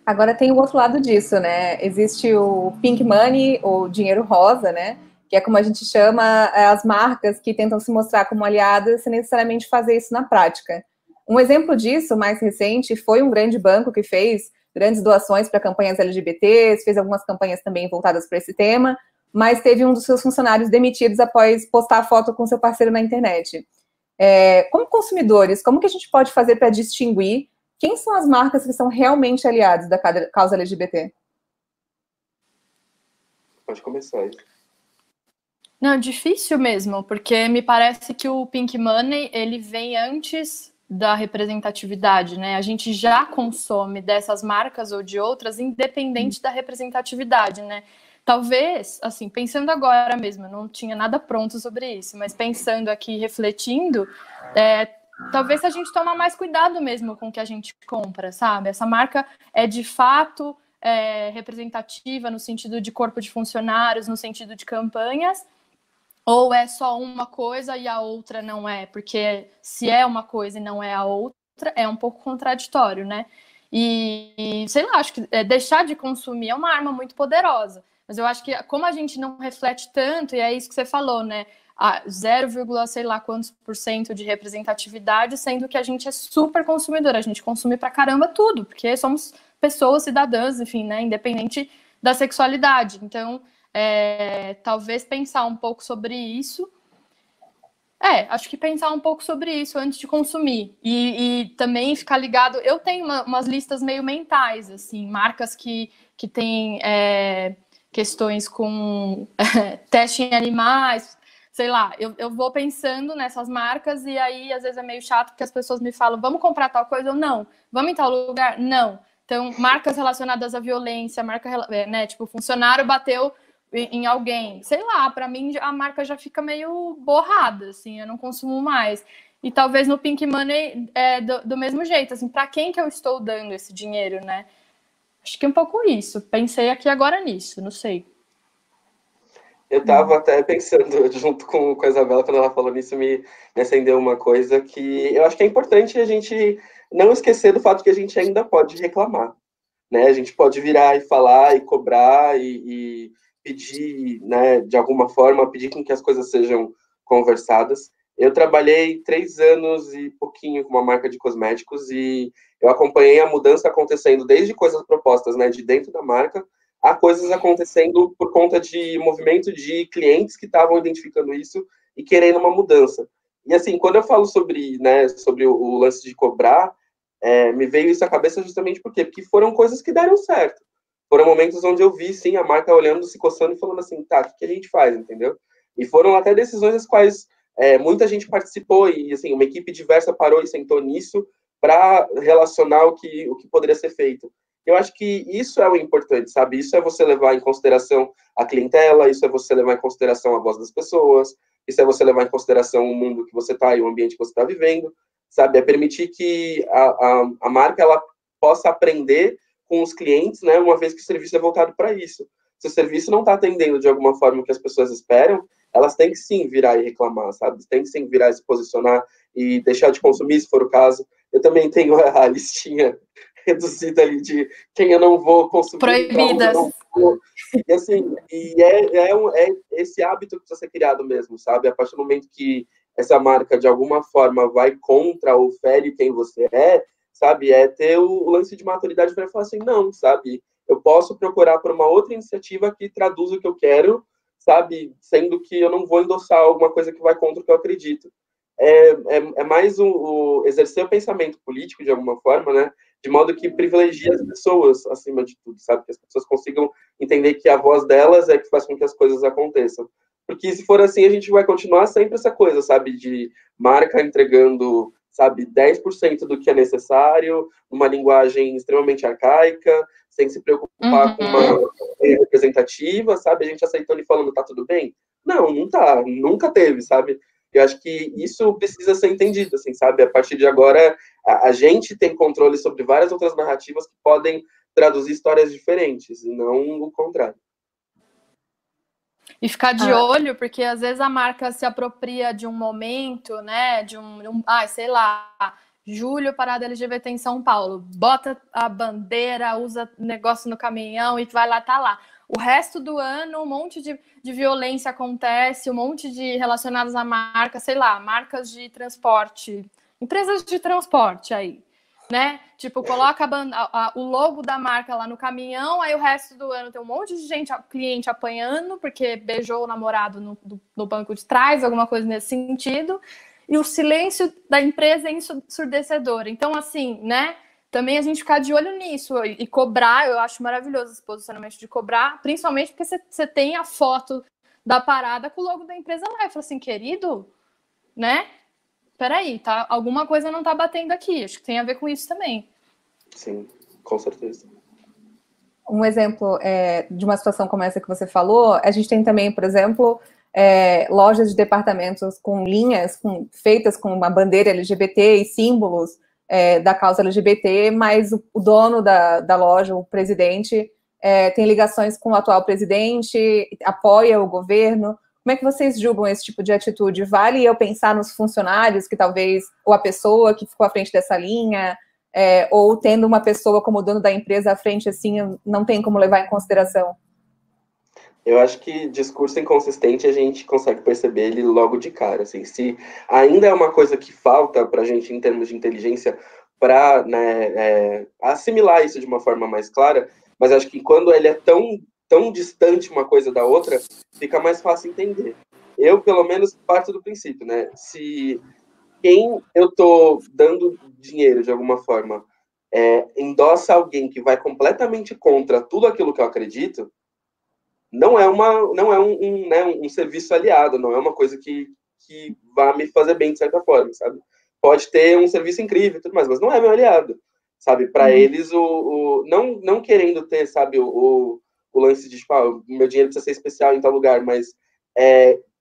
Agora tem o outro lado disso, né? Existe o pink money, ou dinheiro rosa, né? Que é como a gente chama as marcas que tentam se mostrar como aliadas sem necessariamente fazer isso na prática. Um exemplo disso, mais recente, foi um grande banco que fez grandes doações para campanhas LGBTs, fez algumas campanhas também voltadas para esse tema, mas teve um dos seus funcionários demitidos após postar foto com seu parceiro na internet. Como consumidores, como que a gente pode fazer para distinguir quem são as marcas que são realmente aliadas da causa LGBT? Pode começar aí. Não, difícil mesmo, porque me parece que o Pink Money, ele vem antes da representatividade, né? A gente já consome dessas marcas ou de outras, independente da representatividade, né? Talvez, assim, pensando agora mesmo, eu não tinha nada pronto sobre isso, mas pensando aqui, refletindo, talvez a gente tome mais cuidado mesmo com o que a gente compra, sabe? Essa marca é de fato representativa no sentido de corpo de funcionários, no sentido de campanhas, ou é só uma coisa e a outra não é? Porque se é uma coisa e não é a outra, é um pouco contraditório, né? E sei lá, acho que deixar de consumir é uma arma muito poderosa. Mas eu acho que como a gente não reflete tanto, e é isso que você falou, né? 0, sei lá quantos % de representatividade, sendo que a gente é super consumidor, a gente consome pra caramba tudo, porque somos pessoas, cidadãs, enfim, né? Independente da sexualidade. Então, talvez pensar um pouco sobre isso. Acho que pensar um pouco sobre isso antes de consumir. E também ficar ligado. Eu tenho umas listas meio mentais, assim, marcas que têm questões com teste em animais, sei lá. Eu vou pensando nessas marcas e aí às vezes é meio chato porque as pessoas me falam, vamos comprar tal coisa ou não? Vamos em tal lugar? Não. Então, marcas relacionadas à violência, né, tipo, funcionário bateu em alguém, sei lá, para mim a marca já fica meio borrada, assim, eu não consumo mais. E talvez no Pink Money do mesmo jeito, assim, para quem que eu estou dando esse dinheiro, né? Acho que é um pouco isso. Pensei aqui agora nisso, não sei. Eu estava até pensando, junto com a Isabela, quando ela falou nisso, me acendeu uma coisa que eu acho que é importante a gente não esquecer do fato que a gente ainda pode reclamar, né? A gente pode virar e falar e cobrar e pedir, né, de alguma forma, pedir com que as coisas sejam conversadas. Eu trabalhei 3 anos e pouquinho com uma marca de cosméticos e eu acompanhei a mudança acontecendo desde coisas propostas, né, de dentro da marca, a coisas acontecendo por conta de movimento de clientes que estavam identificando isso e querendo uma mudança. E assim, quando eu falo sobre, né, sobre o lance de cobrar, me veio isso à cabeça justamente porque foram coisas que deram certo. Foram momentos onde eu vi, sim, a marca olhando, se coçando e falando assim, tá, o que a gente faz, entendeu? E foram até decisões as quais muita gente participou e, assim, uma equipe diversa parou e sentou nisso para relacionar o que poderia ser feito. Eu acho que isso é o importante, sabe? Isso é você levar em consideração a clientela, isso é você levar em consideração a voz das pessoas, isso é você levar em consideração o mundo que você está e o ambiente que você está vivendo, sabe? É permitir que a marca ela possa aprender com os clientes, né? Uma vez que o serviço é voltado para isso. Se o serviço não está atendendo de alguma forma o que as pessoas esperam, elas têm que sim virar e reclamar, sabe? Tem que sim virar e se posicionar e deixar de consumir, se for o caso. Eu também tenho a listinha reduzida ali de quem eu não vou consumir. Proibidas. Não vou. E assim, é esse hábito que precisa ser criado mesmo, sabe? A partir do momento que essa marca, de alguma forma, vai contra ou fere quem você é, sabe? É ter o lance de maturidade para falar assim, não, sabe? Eu posso procurar por uma outra iniciativa que traduz o que eu quero, sabe? Sendo que eu não vou endossar alguma coisa que vai contra o que eu acredito. É mais o exercer o pensamento político, de alguma forma, né? De modo que privilegie as pessoas acima de tudo, sabe? Que as pessoas consigam entender que a voz delas é que faz com que as coisas aconteçam. Porque se for assim, a gente vai continuar sempre essa coisa, sabe? De marca entregando, sabe, 10% do que é necessário, uma linguagem extremamente arcaica, sem se preocupar com uma representativa, sabe? A gente aceitando e falando, tá tudo bem? Não, não tá, nunca teve, sabe? Eu acho que isso precisa ser entendido, assim, sabe? A partir de agora, a gente tem controle sobre várias outras narrativas que podem traduzir histórias diferentes, e não o contrário. E ficar de olho, porque às vezes a marca se apropria de um momento, né? Sei lá, julho, parada LGBT em São Paulo. Bota a bandeira, usa negócio no caminhão e vai lá, tá lá. O resto do ano, um monte de violência acontece, um monte de relacionados à marca, sei lá, marcas de transporte, empresas de transporte aí, né? Tipo, coloca o logo da marca lá no caminhão, aí o resto do ano tem um monte de gente, cliente apanhando, porque beijou o namorado no banco de trás, alguma coisa nesse sentido, e o silêncio da empresa é ensurdecedor. Então, assim, né? Também a gente ficar de olho nisso e cobrar, eu acho maravilhoso esse posicionamento de cobrar, principalmente porque você tem a foto da parada com o logo da empresa lá. Eu falo assim, querido, né? Peraí, tá? Alguma coisa não tá batendo aqui. Acho que tem a ver com isso também. Sim, com certeza. Um exemplo de uma situação como essa que você falou, a gente tem também, por exemplo, lojas de departamentos com linhas feitas com uma bandeira LGBT e símbolos da causa LGBT, mas o dono da loja, o presidente, tem ligações com o atual presidente, apoia o governo. Como é que vocês julgam esse tipo de atitude? Vale eu pensar nos funcionários que talvez, ou a pessoa que ficou à frente dessa linha, ou tendo uma pessoa como dono da empresa à frente, assim, não tem como levar em consideração? Eu acho que discurso inconsistente a gente consegue perceber ele logo de cara. Assim, se ainda é uma coisa que falta para a gente, em termos de inteligência, para, né, assimilar isso de uma forma mais clara, mas acho que quando ele é tão distante uma coisa da outra, fica mais fácil entender. Eu, pelo menos, parto do princípio, né? Se quem eu estou dando dinheiro de alguma forma endossa alguém que vai completamente contra tudo aquilo que eu acredito, não é um serviço aliado, não é uma coisa que vá me fazer bem de certa forma, sabe? Pode ter um serviço incrível e tudo mais, mas não é meu aliado, sabe? Para eles, não querendo ter, sabe, o lance de, tipo, o meu dinheiro precisa ser especial em tal lugar, mas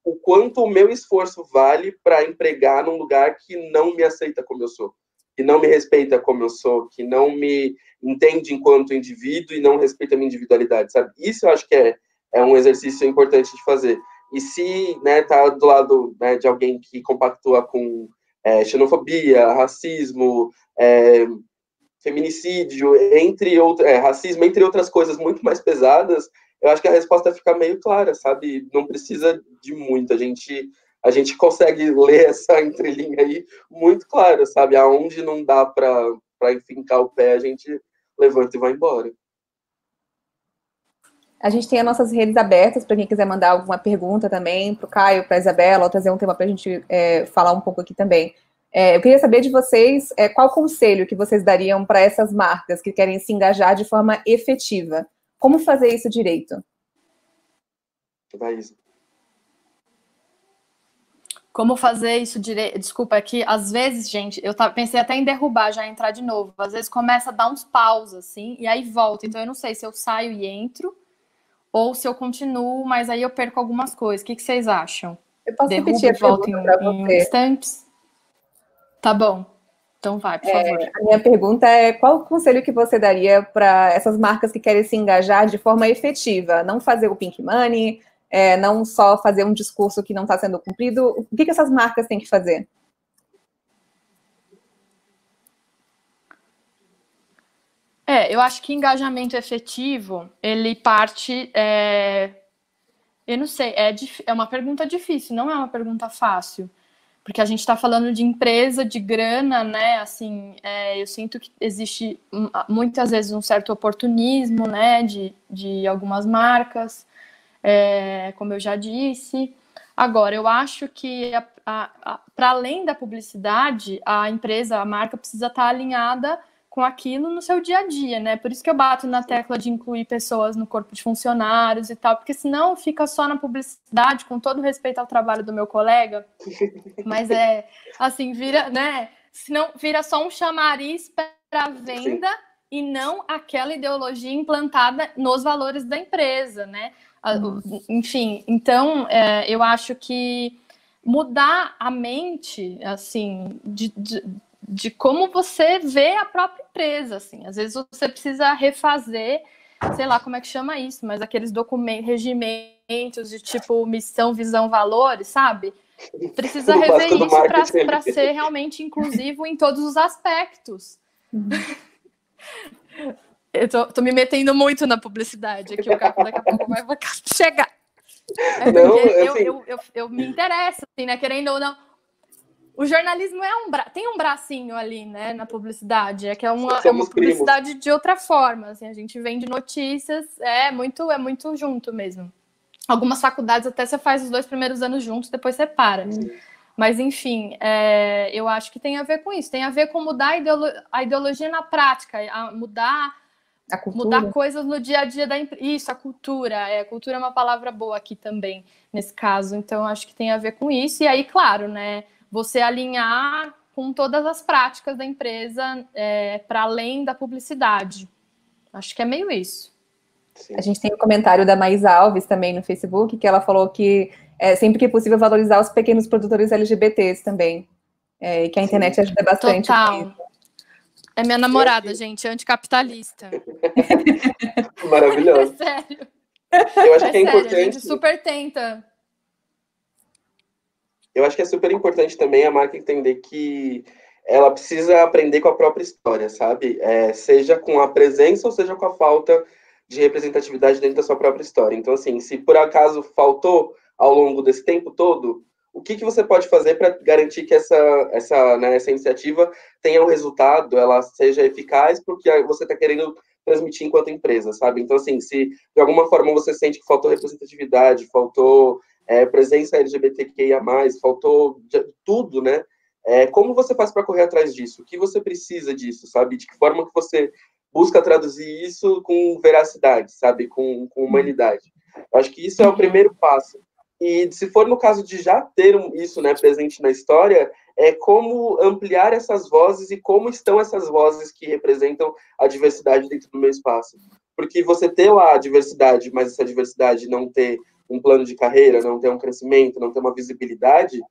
o quanto o meu esforço vale para empregar num lugar que não me aceita como eu sou, que não me respeita como eu sou, que não me entende enquanto indivíduo e não respeita a minha individualidade, sabe? Isso eu acho que é um exercício importante de fazer. E se, né, tá do lado, né, de alguém que compactua com xenofobia, racismo, feminicídio, racismo, entre outras coisas muito mais pesadas, eu acho que a resposta fica meio clara, sabe? Não precisa de muito. A gente consegue ler essa entrelinha aí muito clara, sabe? Aonde não dá para enfincar o pé, a gente levanta e vai embora. A gente tem as nossas redes abertas para quem quiser mandar alguma pergunta também, para o Caio, para a Isabela, ou trazer um tema para a gente falar um pouco aqui também. Eu queria saber de vocês qual conselho que vocês dariam para essas marcas que querem se engajar de forma efetiva. Como fazer isso direito? Como fazer isso direito? Desculpa, é que às vezes, gente, pensei até em derrubar, já entrar de novo. Às vezes começa a dar uns paus, assim, e aí volta. Então eu não sei se eu saio e entro, ou se eu continuo, mas aí eu perco algumas coisas. O que vocês acham? Eu posso repetir a volta em instantes? Tá bom. Então vai, por favor. A minha pergunta é qual conselho que você daria para essas marcas que querem se engajar de forma efetiva? Não fazer o pink money, não só fazer um discurso que não está sendo cumprido. O que essas marcas têm que fazer? Eu acho que engajamento efetivo, ele parte... eu não sei, é uma pergunta difícil, não é uma pergunta fácil. Porque a gente está falando de empresa, de grana, né? Assim, eu sinto que existe muitas vezes um certo oportunismo, né? De algumas marcas, como eu já disse. Agora, eu acho que para além da publicidade, a empresa, a marca precisa estar alinhada com aquilo no seu dia a dia, né? Por isso que eu bato na tecla de incluir pessoas no corpo de funcionários e tal, porque senão fica só na publicidade, com todo respeito ao trabalho do meu colega, mas assim, vira, né? Senão vira só um chamariz para venda. Sim. E não aquela ideologia implantada nos valores da empresa, né? Enfim, então eu acho que mudar a mente, assim, de como você vê a própria empresa, assim. Às vezes você precisa refazer, sei lá como é que chama isso, mas aqueles regimentos de tipo missão, visão, valores, sabe? Precisa rever isso para ser realmente inclusivo em todos os aspectos. Eu tô me metendo muito na publicidade aqui, o Caco daqui a pouco vai chegar. Eu me interesso, assim, né? Querendo ou não. O jornalismo tem um bracinho ali, né, na publicidade, que é uma publicidade de outra forma, assim, a gente vende notícias, é muito junto mesmo. Algumas faculdades até você faz os 2 primeiros anos juntos, depois você para. Mas, enfim, eu acho que tem a ver com isso, tem a ver com mudar a ideologia na prática, mudar coisas no dia a dia da empresa. Isso, a cultura. A cultura é uma palavra boa aqui também, nesse caso. Então, acho que tem a ver com isso. E aí, claro, né? Você alinhar com todas as práticas da empresa para além da publicidade. Acho que é meio isso. Sim. A gente tem um comentário da Mais Alves também no Facebook, que ela falou que sempre que possível valorizar os pequenos produtores LGBTs também. E que a internet ajuda bastante. Total. É minha namorada, gente, anticapitalista. Maravilhoso. Sério. Eu acho que é importante. A gente super tenta. Eu acho que é super importante também a marca entender que ela precisa aprender com a própria história, sabe? Seja com a presença ou seja com a falta de representatividade dentro da sua própria história. Então, assim, se por acaso faltou ao longo desse tempo todo, o que você pode fazer para garantir que essa iniciativa tenha um resultado, ela seja eficaz porque você está querendo transmitir enquanto empresa, sabe? Então, assim, se de alguma forma você sente que faltou representatividade, faltou presença LGBTQIA+, faltou tudo, né? Como você faz para correr atrás disso? O que você precisa disso, sabe? De que forma que você busca traduzir isso com veracidade, sabe? Com humanidade. Eu acho que isso é o primeiro passo. E se for no caso de já ter isso, né, presente na história, como ampliar essas vozes e como estão essas vozes que representam a diversidade dentro do meu espaço. Porque você ter lá a diversidade, mas essa diversidade não ter um plano de carreira, não ter um crescimento, não ter uma visibilidade,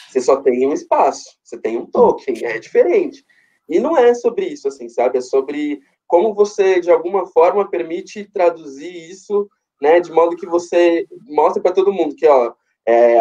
você só tem um espaço, você tem um token, é diferente. E não é sobre isso, assim, sabe? É sobre como você, de alguma forma, permite traduzir isso né, de modo que você mostre para todo mundo que, ó,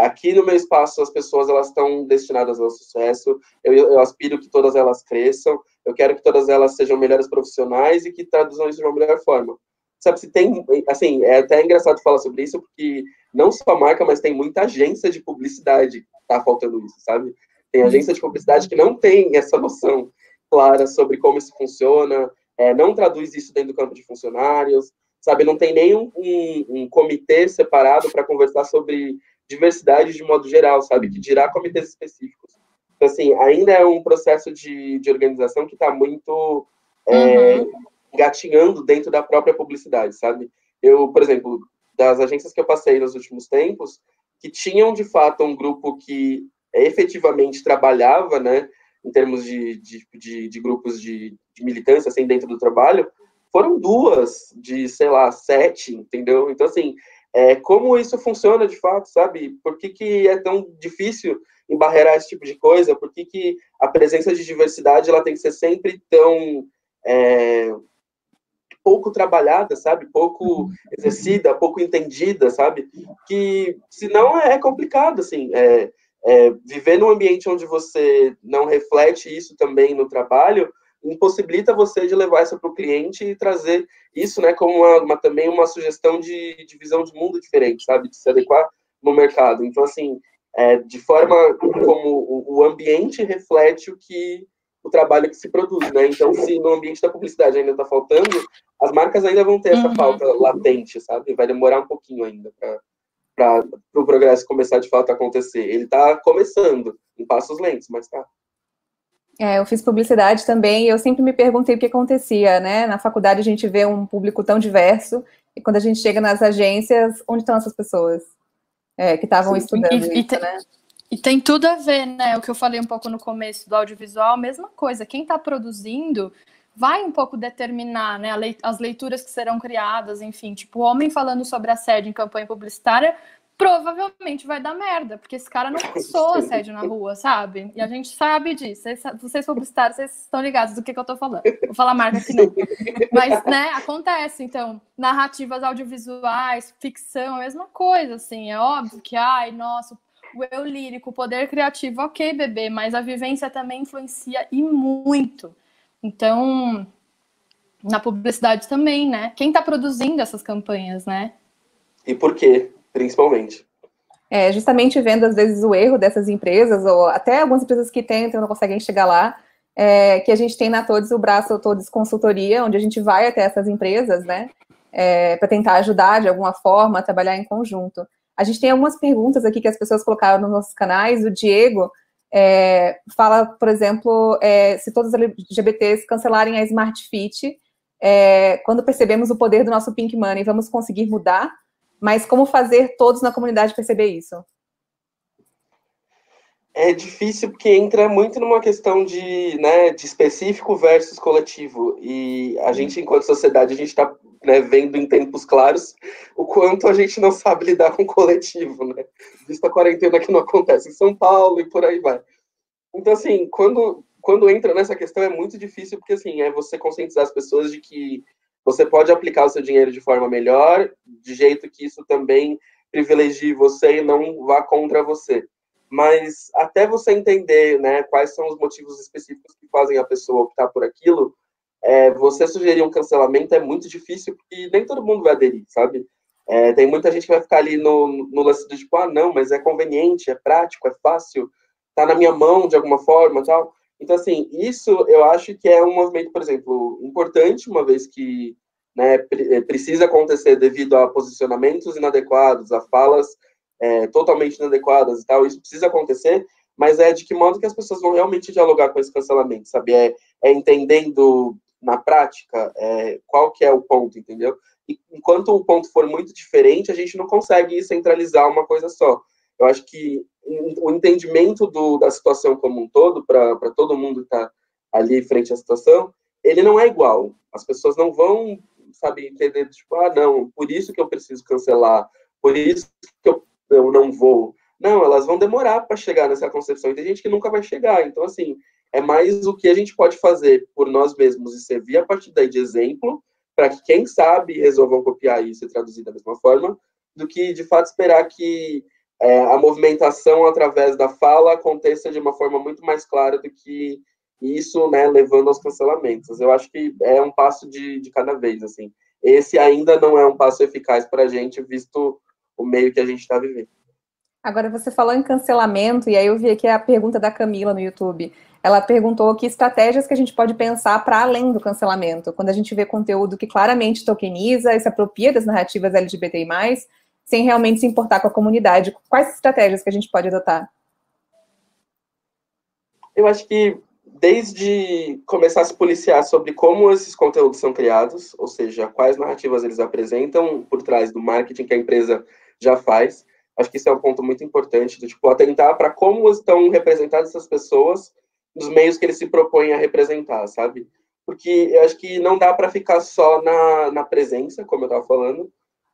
aqui no meu espaço as pessoas elas estão destinadas ao sucesso, eu aspiro que todas elas cresçam, eu quero que todas elas sejam melhores profissionais e que traduzam isso de uma melhor forma. Sabe, se tem, assim, é até engraçado falar sobre isso, porque não só a marca, mas tem muita agência de publicidade que tá faltando isso, sabe? Tem agência de publicidade que não tem essa noção clara sobre como isso funciona, não traduz isso dentro do campo de funcionários, sabe? Não tem nem um comitê separado para conversar sobre diversidade de modo geral, sabe? Que dirá comitês específicos. Então, assim, ainda é um processo de organização que está muito engatinhando dentro da própria publicidade, sabe? Eu, por exemplo, das agências que eu passei nos últimos tempos, que tinham, de fato, um grupo que efetivamente trabalhava, né, em termos de grupos de militância, assim, dentro do trabalho, foram 2 de, sei lá, 7, entendeu? Então, assim, como isso funciona de fato, sabe? Por que é tão difícil embarrear esse tipo de coisa? Por que a presença de diversidade ela tem que ser sempre tão pouco trabalhada, sabe? Pouco exercida, pouco entendida, sabe? Que, senão, é complicado, assim. Viver num ambiente onde você não reflete isso também no trabalho impossibilita você de levar isso para o cliente e trazer isso, né, como também uma sugestão de visão de mundo diferente, sabe? De se adequar no mercado. Então, assim, de forma como o ambiente reflete o trabalho que se produz, né? Então, se no ambiente da publicidade ainda está faltando, as marcas ainda vão ter essa falta latente, sabe? Vai demorar um pouquinho ainda para o progresso começar de fato a acontecer. Ele está começando, em passos lentos, mas tá. Eu fiz publicidade também e eu sempre me perguntei o que acontecia, né? Na faculdade a gente vê um público tão diverso e quando a gente chega nas agências, onde estão essas pessoas que estavam estudando isso, né? E tem tudo a ver, né? O que eu falei um pouco no começo do audiovisual, mesma coisa. Quem está produzindo vai um pouco determinar, né, as leituras que serão criadas, enfim. Tipo, o homem falando sobre assédio em campanha publicitária provavelmente vai dar merda, porque esse cara não passou assédio na rua, sabe? E a gente sabe disso. Vocês publicitários, vocês estão ligados do que eu tô falando. Vou falar marca aqui não. Mas, né, acontece. Então, narrativas audiovisuais, ficção, a mesma coisa, assim. É óbvio que, ai, nossa, o eu lírico, o poder criativo, ok, bebê, mas a vivência também influencia e muito. Então, na publicidade também, né? Quem tá produzindo essas campanhas, né? E por quê, principalmente? Justamente vendo, às vezes, o erro dessas empresas, ou até algumas empresas que tentam e não conseguem chegar lá, que a gente tem na Todes o braço Todes Consultoria, onde a gente vai até essas empresas, né? Para tentar ajudar de alguma forma a trabalhar em conjunto. A gente tem algumas perguntas aqui que as pessoas colocaram nos nossos canais. O Diego fala, por exemplo, se todos os LGBTs cancelarem a Smart Fit, quando percebemos o poder do nosso Pink Money, vamos conseguir mudar? Mas como fazer todos na comunidade perceber isso? É difícil porque entra muito numa questão de específico versus coletivo. E a gente, enquanto sociedade, a gente está vendo em tempos claros o quanto a gente não sabe lidar com o coletivo, né? Visto a quarentena que não acontece em São Paulo e por aí vai. Então, assim, quando entra nessa questão é muito difícil, porque, assim, é você conscientizar as pessoas de que você pode aplicar o seu dinheiro de forma melhor, de jeito que isso também privilegie você e não vá contra você. Mas até você entender, né, quais são os motivos específicos que fazem a pessoa optar por aquilo, você sugerir um cancelamento é muito difícil, porque nem todo mundo vai aderir, sabe? Tem muita gente que vai ficar ali no lance do tipo, não, mas é conveniente, é prático, é fácil, tá na minha mão de alguma forma, tal. Então, assim, isso eu acho que é um movimento, por exemplo, importante, uma vez que precisa acontecer devido a posicionamentos inadequados, a falas totalmente inadequadas e tal, isso precisa acontecer, mas de que modo que as pessoas vão realmente dialogar com esse cancelamento, sabe? Entendendo na prática qual que é o ponto, entendeu? E enquanto o ponto for muito diferente, a gente não consegue centralizar uma coisa só. Eu acho que o entendimento da situação como um todo, para todo mundo que está ali frente à situação, ele não é igual. As pessoas não vão, sabe, entender, tipo, não, por isso que eu preciso cancelar, por isso que eu não vou. Não, elas vão demorar para chegar nessa concepção, e tem gente que nunca vai chegar. Então, assim, é mais o que a gente pode fazer por nós mesmos e servir a partir daí de exemplo, para que, quem sabe, resolvam copiar isso e traduzir da mesma forma, do que, de fato, esperar que a movimentação através da fala aconteça de uma forma muito mais clara do que isso, né, levando aos cancelamentos. Eu acho que é um passo de cada vez, assim. Esse ainda não é um passo eficaz para a gente, visto o meio que a gente está vivendo. Agora, você falou em cancelamento, e aí eu vi aqui a pergunta da Camila no YouTube. Ela perguntou que estratégias que a gente pode pensar para além do cancelamento, quando a gente vê conteúdo que claramente tokeniza e se apropria das narrativas LGBTI+, sem realmente se importar com a comunidade. Quais estratégias que a gente pode adotar? Eu acho que desde começar a se policiar sobre como esses conteúdos são criados, ou seja, quais narrativas eles apresentam por trás do marketing que a empresa já faz. Acho que isso é um ponto muito importante, do tipo, atentar para como estão representadas essas pessoas nos meios que eles se propõem a representar, sabe? Porque eu acho que não dá para ficar só na presença, como eu estava falando,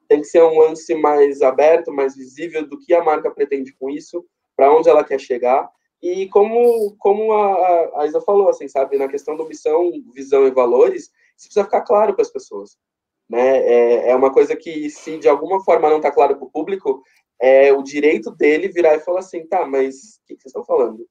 tem que ser um lance mais aberto, mais visível do que a marca pretende com isso, para onde ela quer chegar, e como a Isa falou, assim, sabe, na questão da missão, visão e valores, isso precisa ficar claro para as pessoas, né? É uma coisa que, se de alguma forma não está claro para o público, é o direito dele virar e falar assim, tá, mas o que vocês estão falando?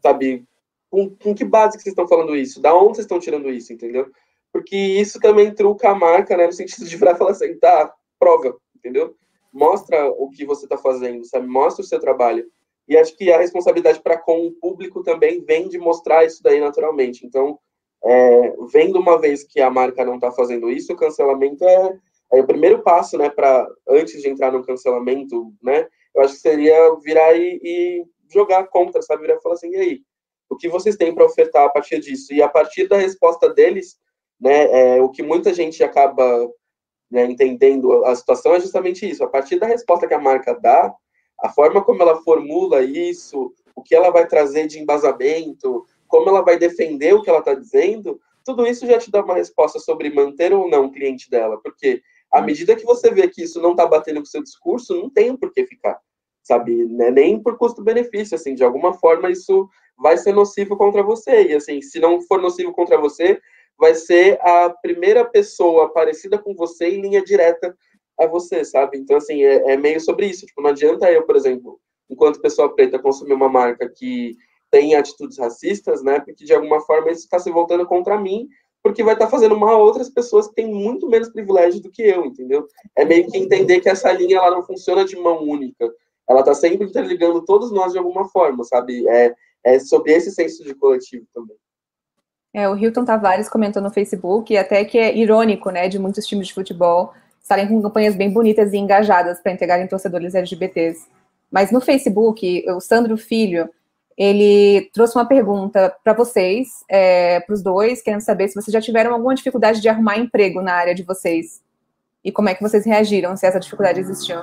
Sabe, com que base que vocês estão falando isso? Da onde vocês estão tirando isso, entendeu? Porque isso também truca a marca, né, no sentido de virar e falar assim, tá, prova, entendeu? Mostra o que você está fazendo, sabe? Mostra o seu trabalho. E acho que a responsabilidade para com o público também vem de mostrar isso daí naturalmente. Então, vendo uma vez que a marca não está fazendo isso, o cancelamento é o primeiro passo, né, para antes de entrar no cancelamento, né, eu acho que seria virar e jogar contra, sabe? Virar e falar assim, e aí? O que vocês têm para ofertar a partir disso? E a partir da resposta deles, né, o que muita gente acaba, né, entendendo a situação é justamente isso. A partir da resposta que a marca dá, a forma como ela formula isso, o que ela vai trazer de embasamento, como ela vai defender o que ela está dizendo, tudo isso já te dá uma resposta sobre manter ou não o cliente dela. Porque à medida que você vê que isso não está batendo com o seu discurso, não tem por que ficar, sabe? Né? Nem por custo-benefício, assim, de alguma forma isso vai ser nocivo contra você. E assim, se não for nocivo contra você, vai ser a primeira pessoa parecida com você em linha direta a você, sabe? Então, assim, é meio sobre isso. Tipo, não adianta eu, por exemplo, enquanto pessoa preta, consumir uma marca que tem atitudes racistas, né? Porque, de alguma forma, isso está se voltando contra mim, porque vai estar fazendo mal a outras pessoas que têm muito menos privilégio do que eu, entendeu? É meio que entender que essa linha, ela não funciona de mão única. Ela está sempre interligando todos nós de alguma forma, sabe? É sobre esse senso de coletivo também. O Hilton Tavares comentou no Facebook, até que é irônico, né, de muitos times de futebol estarem com campanhas bem bonitas e engajadas para integrarem torcedores LGBTs. Mas no Facebook, o Sandro Filho, ele trouxe uma pergunta para vocês, para os dois, querendo saber se vocês já tiveram alguma dificuldade de arrumar emprego na área de vocês. E como é que vocês reagiram, se essa dificuldade existiu?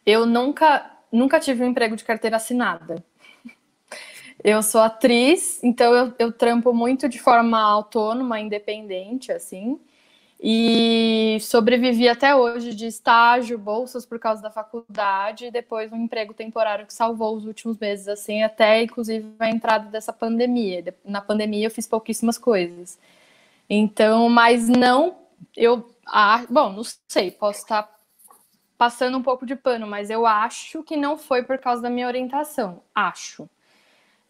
Eu nunca tive um emprego de carteira assinada. Eu sou atriz, então eu trampo muito de forma autônoma, independente, assim. E sobrevivi até hoje de estágio, bolsas por causa da faculdade, e depois um emprego temporário que salvou os últimos meses, assim, até inclusive a entrada dessa pandemia. Na pandemia eu fiz pouquíssimas coisas. Então, mas não, bom, não sei, posso estar passando um pouco de pano, mas eu acho que não foi por causa da minha orientação, acho.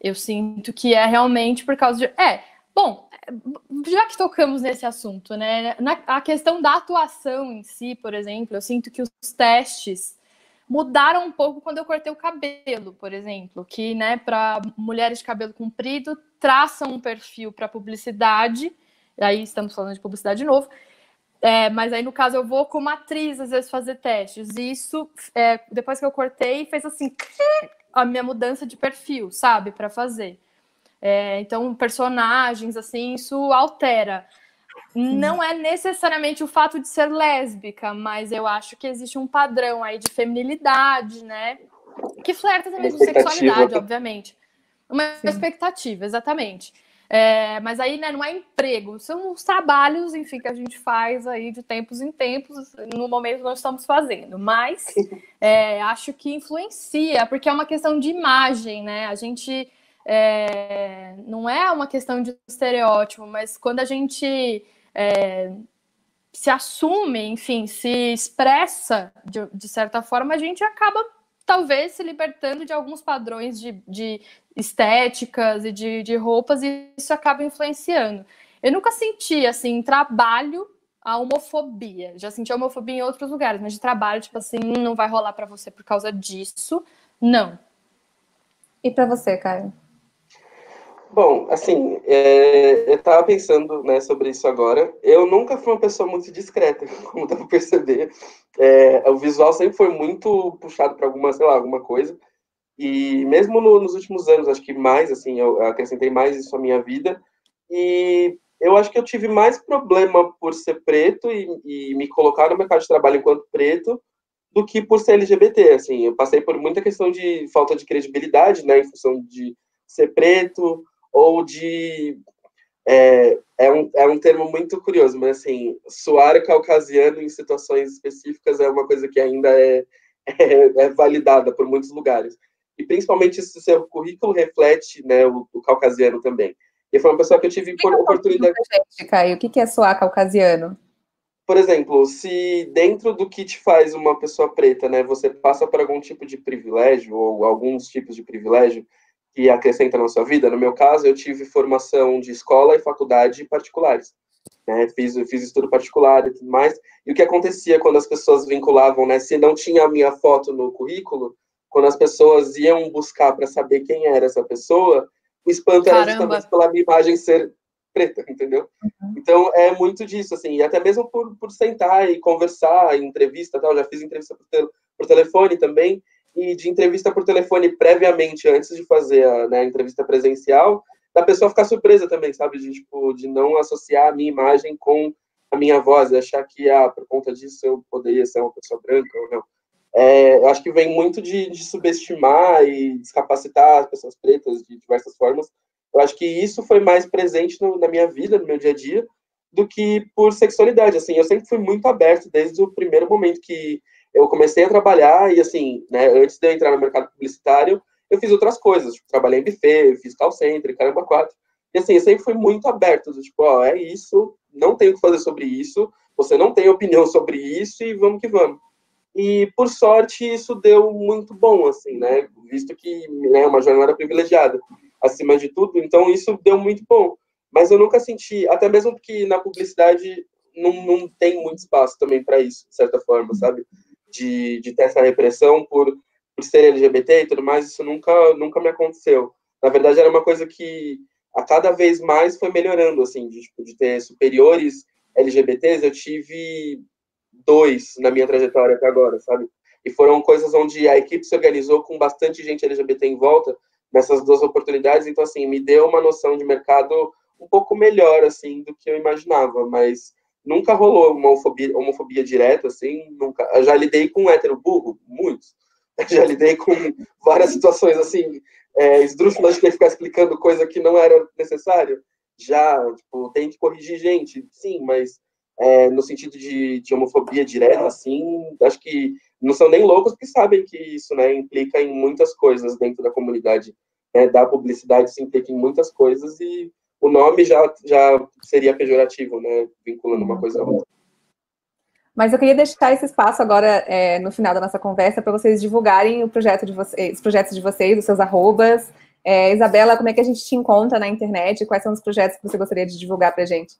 Eu sinto que é realmente por causa de... Bom, já que tocamos nesse assunto, né? A questão da atuação em si, por exemplo, eu sinto que os testes mudaram um pouco quando eu cortei o cabelo, por exemplo, que, né, para mulheres de cabelo comprido, traçam um perfil para publicidade, aí estamos falando de publicidade de novo, mas aí, no caso, eu vou como atriz, às vezes, fazer testes, e isso, depois que eu cortei, fez assim... a minha mudança de perfil, sabe, para fazer. Então, personagens, assim, isso altera. Não é necessariamente o fato de ser lésbica, mas eu acho que existe um padrão aí de feminilidade, né? Que flerta também com sexualidade, obviamente. Uma expectativa, exatamente. Mas aí, né, não é emprego, são os trabalhos, enfim, que a gente faz aí de tempos em tempos, no momento nós estamos fazendo, mas acho que influencia, porque é uma questão de imagem, né, a gente não é uma questão de estereótipo, mas quando a gente se assume, enfim, se expressa de certa forma, a gente acaba talvez se libertando de alguns padrões de estéticas e de roupas, e isso acaba influenciando. Eu nunca senti, assim, em trabalho, a homofobia. Já senti a homofobia em outros lugares, mas de trabalho, tipo assim, não vai rolar para você por causa disso, não. E para você, Caio? Bom, assim, eu estava pensando, né, sobre isso agora. Eu nunca fui uma pessoa muito discreta, como dá para perceber. O visual sempre foi muito puxado para alguma, sei lá, alguma coisa. E mesmo nos últimos anos, acho que mais, assim, eu acrescentei mais isso à minha vida. E eu acho que eu tive mais problema por ser preto e me colocar no mercado de trabalho enquanto preto do que por ser LGBT, assim. Eu passei por muita questão de falta de credibilidade, né, em função de ser preto, ou de... É um termo muito curioso, mas, assim, soar caucasiano em situações específicas é uma coisa que ainda é validada por muitos lugares. E, principalmente, se o seu currículo reflete, né, o caucasiano também. E foi uma pessoa que eu tive oportunidade... Gente, Caio, o que é soar caucasiano? Por exemplo, se dentro do que te faz uma pessoa preta, né, você passa por algum tipo de privilégio, ou alguns tipos de privilégio, que acrescenta na sua vida. No meu caso, eu tive formação de escola e faculdade particulares, né? Fiz estudo particular e tudo mais. E o que acontecia quando as pessoas vinculavam, né? Se não tinha a minha foto no currículo, quando as pessoas iam buscar para saber quem era essa pessoa, o espanto era justamente pela minha imagem ser preta, entendeu? Então, é muito disso, assim, e até mesmo por sentar e conversar em entrevista, tal, já fiz entrevista por telefone também, e de entrevista por telefone previamente, antes de fazer a entrevista presencial, da pessoa ficar surpresa também, sabe? De não associar a minha imagem com a minha voz, e achar que, por conta disso, eu poderia ser uma pessoa branca ou não. Eu acho que vem muito de subestimar e descapacitar as pessoas pretas de diversas formas. Eu acho que isso foi mais presente na minha vida, no meu dia a dia, do que por sexualidade. Assim, eu sempre fui muito aberto desde o primeiro momento que eu comecei a trabalhar e, assim, né, antes de eu entrar no mercado publicitário, eu fiz outras coisas. Tipo, trabalhei em buffet, fiz call center, caramba, quatro. E, assim, eu sempre fui muito aberto. Tipo, é isso, não tenho o que fazer sobre isso, você não tem opinião sobre isso e vamos que vamos. E, por sorte, isso deu muito bom, assim, né? Visto que é uma jornada privilegiada, acima de tudo. Então, isso deu muito bom. Mas eu nunca senti, até mesmo porque na publicidade não tem muito espaço também para isso, de certa forma, sabe? De ter essa repressão por ser LGBT e tudo mais, isso nunca me aconteceu. Na verdade, era uma coisa que a cada vez mais foi melhorando, assim, de ter superiores LGBTs. Eu tive 2 na minha trajetória até agora, sabe? E foram coisas onde a equipe se organizou com bastante gente LGBT em volta nessas 2 oportunidades. Então, assim, me deu uma noção de mercado um pouco melhor, assim, do que eu imaginava, mas nunca rolou uma homofobia direta, assim, nunca. Eu já lidei com um hétero burro, muitos. Eu já lidei com várias situações, assim, esdrúxulas de ter que ficar explicando coisa que não era necessário. Já, tipo, tem que corrigir gente, sim, mas no sentido de homofobia direta, assim, acho que não são nem loucos que sabem que isso, né, implica em muitas coisas dentro da comunidade, né, da publicidade se implica em muitas coisas e o nome já seria pejorativo, né, vinculando uma coisa a outra. Mas eu queria deixar esse espaço agora, no final da nossa conversa, para vocês divulgarem os projetos de vocês, os seus arrobas. Isabela, como é que a gente te encontra na internet? Quais são os projetos que você gostaria de divulgar para a gente?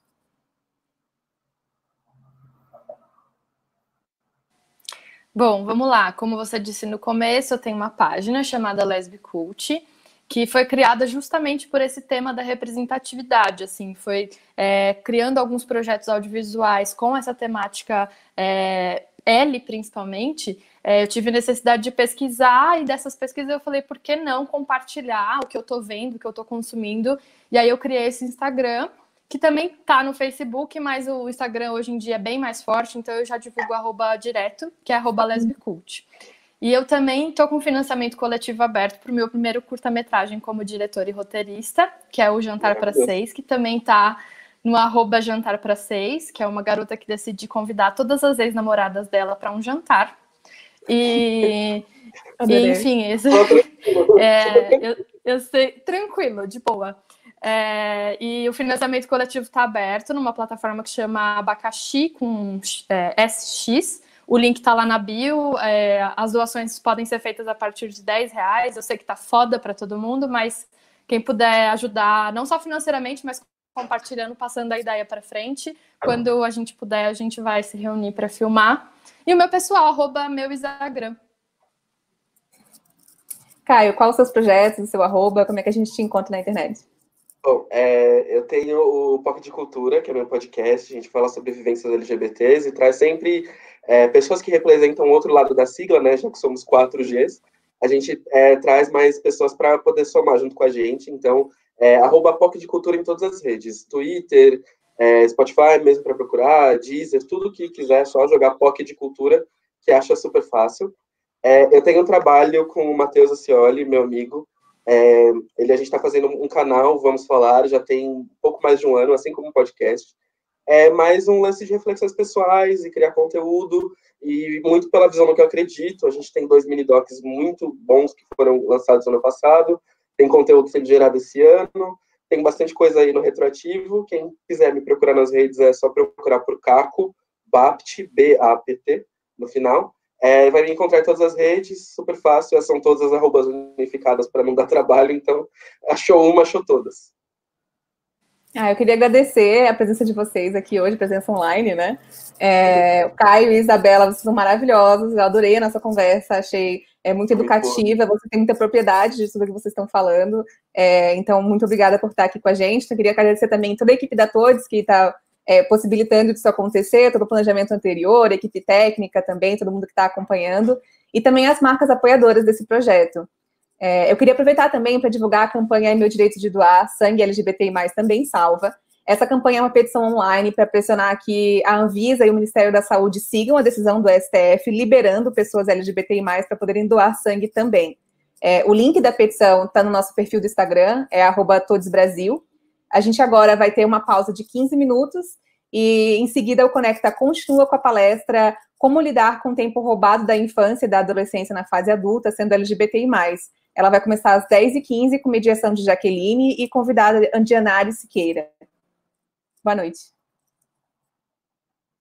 Bom, vamos lá. Como você disse no começo, eu tenho uma página chamada Lesbicult, que foi criada justamente por esse tema da representatividade, assim, foi criando alguns projetos audiovisuais com essa temática L, principalmente. Eu tive necessidade de pesquisar, e dessas pesquisas eu falei, por que não compartilhar o que eu tô vendo, o que eu tô consumindo? E aí eu criei esse Instagram, que também tá no Facebook, mas o Instagram hoje em dia é bem mais forte, então eu já divulgo @ direto, que é @lesbicult. E eu também estou com financiamento coletivo aberto para o meu primeiro curta-metragem como diretora e roteirista, que é o Jantar para 6, que também está no @jantar para 6, que é uma garota que decide convidar todas as ex-namoradas dela para um jantar. E enfim, Eu sei, tranquilo, de boa. E o financiamento coletivo está aberto numa plataforma que chama Abacaxi, com SX. O link está lá na bio. As doações podem ser feitas a partir de R$10. Eu sei que tá foda para todo mundo, mas quem puder ajudar, não só financeiramente, mas compartilhando, passando a ideia para frente. Quando a gente puder, a gente vai se reunir para filmar. E o meu pessoal, @meu Instagram. Caio, quais os seus projetos, o seu @, como é que a gente te encontra na internet? Bom, eu tenho o POC de Cultura, que é meu podcast, a gente fala sobre vivências LGBTs e traz sempre pessoas que representam o outro lado da sigla, né, já que somos 4Gs. A gente traz mais pessoas para poder somar junto com a gente, então, @POC de Cultura em todas as redes, Twitter, Spotify mesmo para procurar, Deezer, tudo que quiser, só jogar POC de Cultura, que acha super fácil. Eu tenho um trabalho com o Matheus Acioli, meu amigo. A gente está fazendo um canal, Vamos Falar, já tem pouco mais de um ano, assim como um podcast. É mais um lance de reflexões pessoais e criar conteúdo, e muito pela visão no que eu acredito. A gente tem 2 mini-docs muito bons que foram lançados ano passado, tem conteúdo sendo gerado esse ano, tem bastante coisa aí no retroativo. Quem quiser me procurar nas redes é só procurar por Caco, Bapt, B-A-P-T, no final. Vai me encontrar em todas as redes, super fácil, são todas as arrobas unificadas para não dar trabalho, então achou uma, achou todas. Eu queria agradecer a presença de vocês aqui hoje, presença online, né? O Caio e a Isabela, vocês são maravilhosos, eu adorei a nossa conversa, achei muito educativa, você tem muita propriedade de tudo que vocês estão falando, então muito obrigada por estar aqui com a gente. Então, eu queria agradecer também toda a equipe da Todes, que está possibilitando isso acontecer, todo o planejamento anterior, a equipe técnica também, todo mundo que está acompanhando, e também as marcas apoiadoras desse projeto. Eu queria aproveitar também para divulgar a campanha Meu Direito de Doar, Sangue LGBTI+, também salva. Essa campanha é uma petição online para pressionar que a Anvisa e o Ministério da Saúde sigam a decisão do STF, liberando pessoas LGBTI+, para poderem doar sangue também. O link da petição está no nosso perfil do Instagram, @todesbrasil. A gente agora vai ter uma pausa de 15 minutos e, em seguida, o Conecta continua com a palestra Como lidar com o tempo roubado da infância e da adolescência na fase adulta, sendo LGBTI+. Ela vai começar às 10h15 com mediação de Jaqueline e convidada Andianari Siqueira. Boa noite.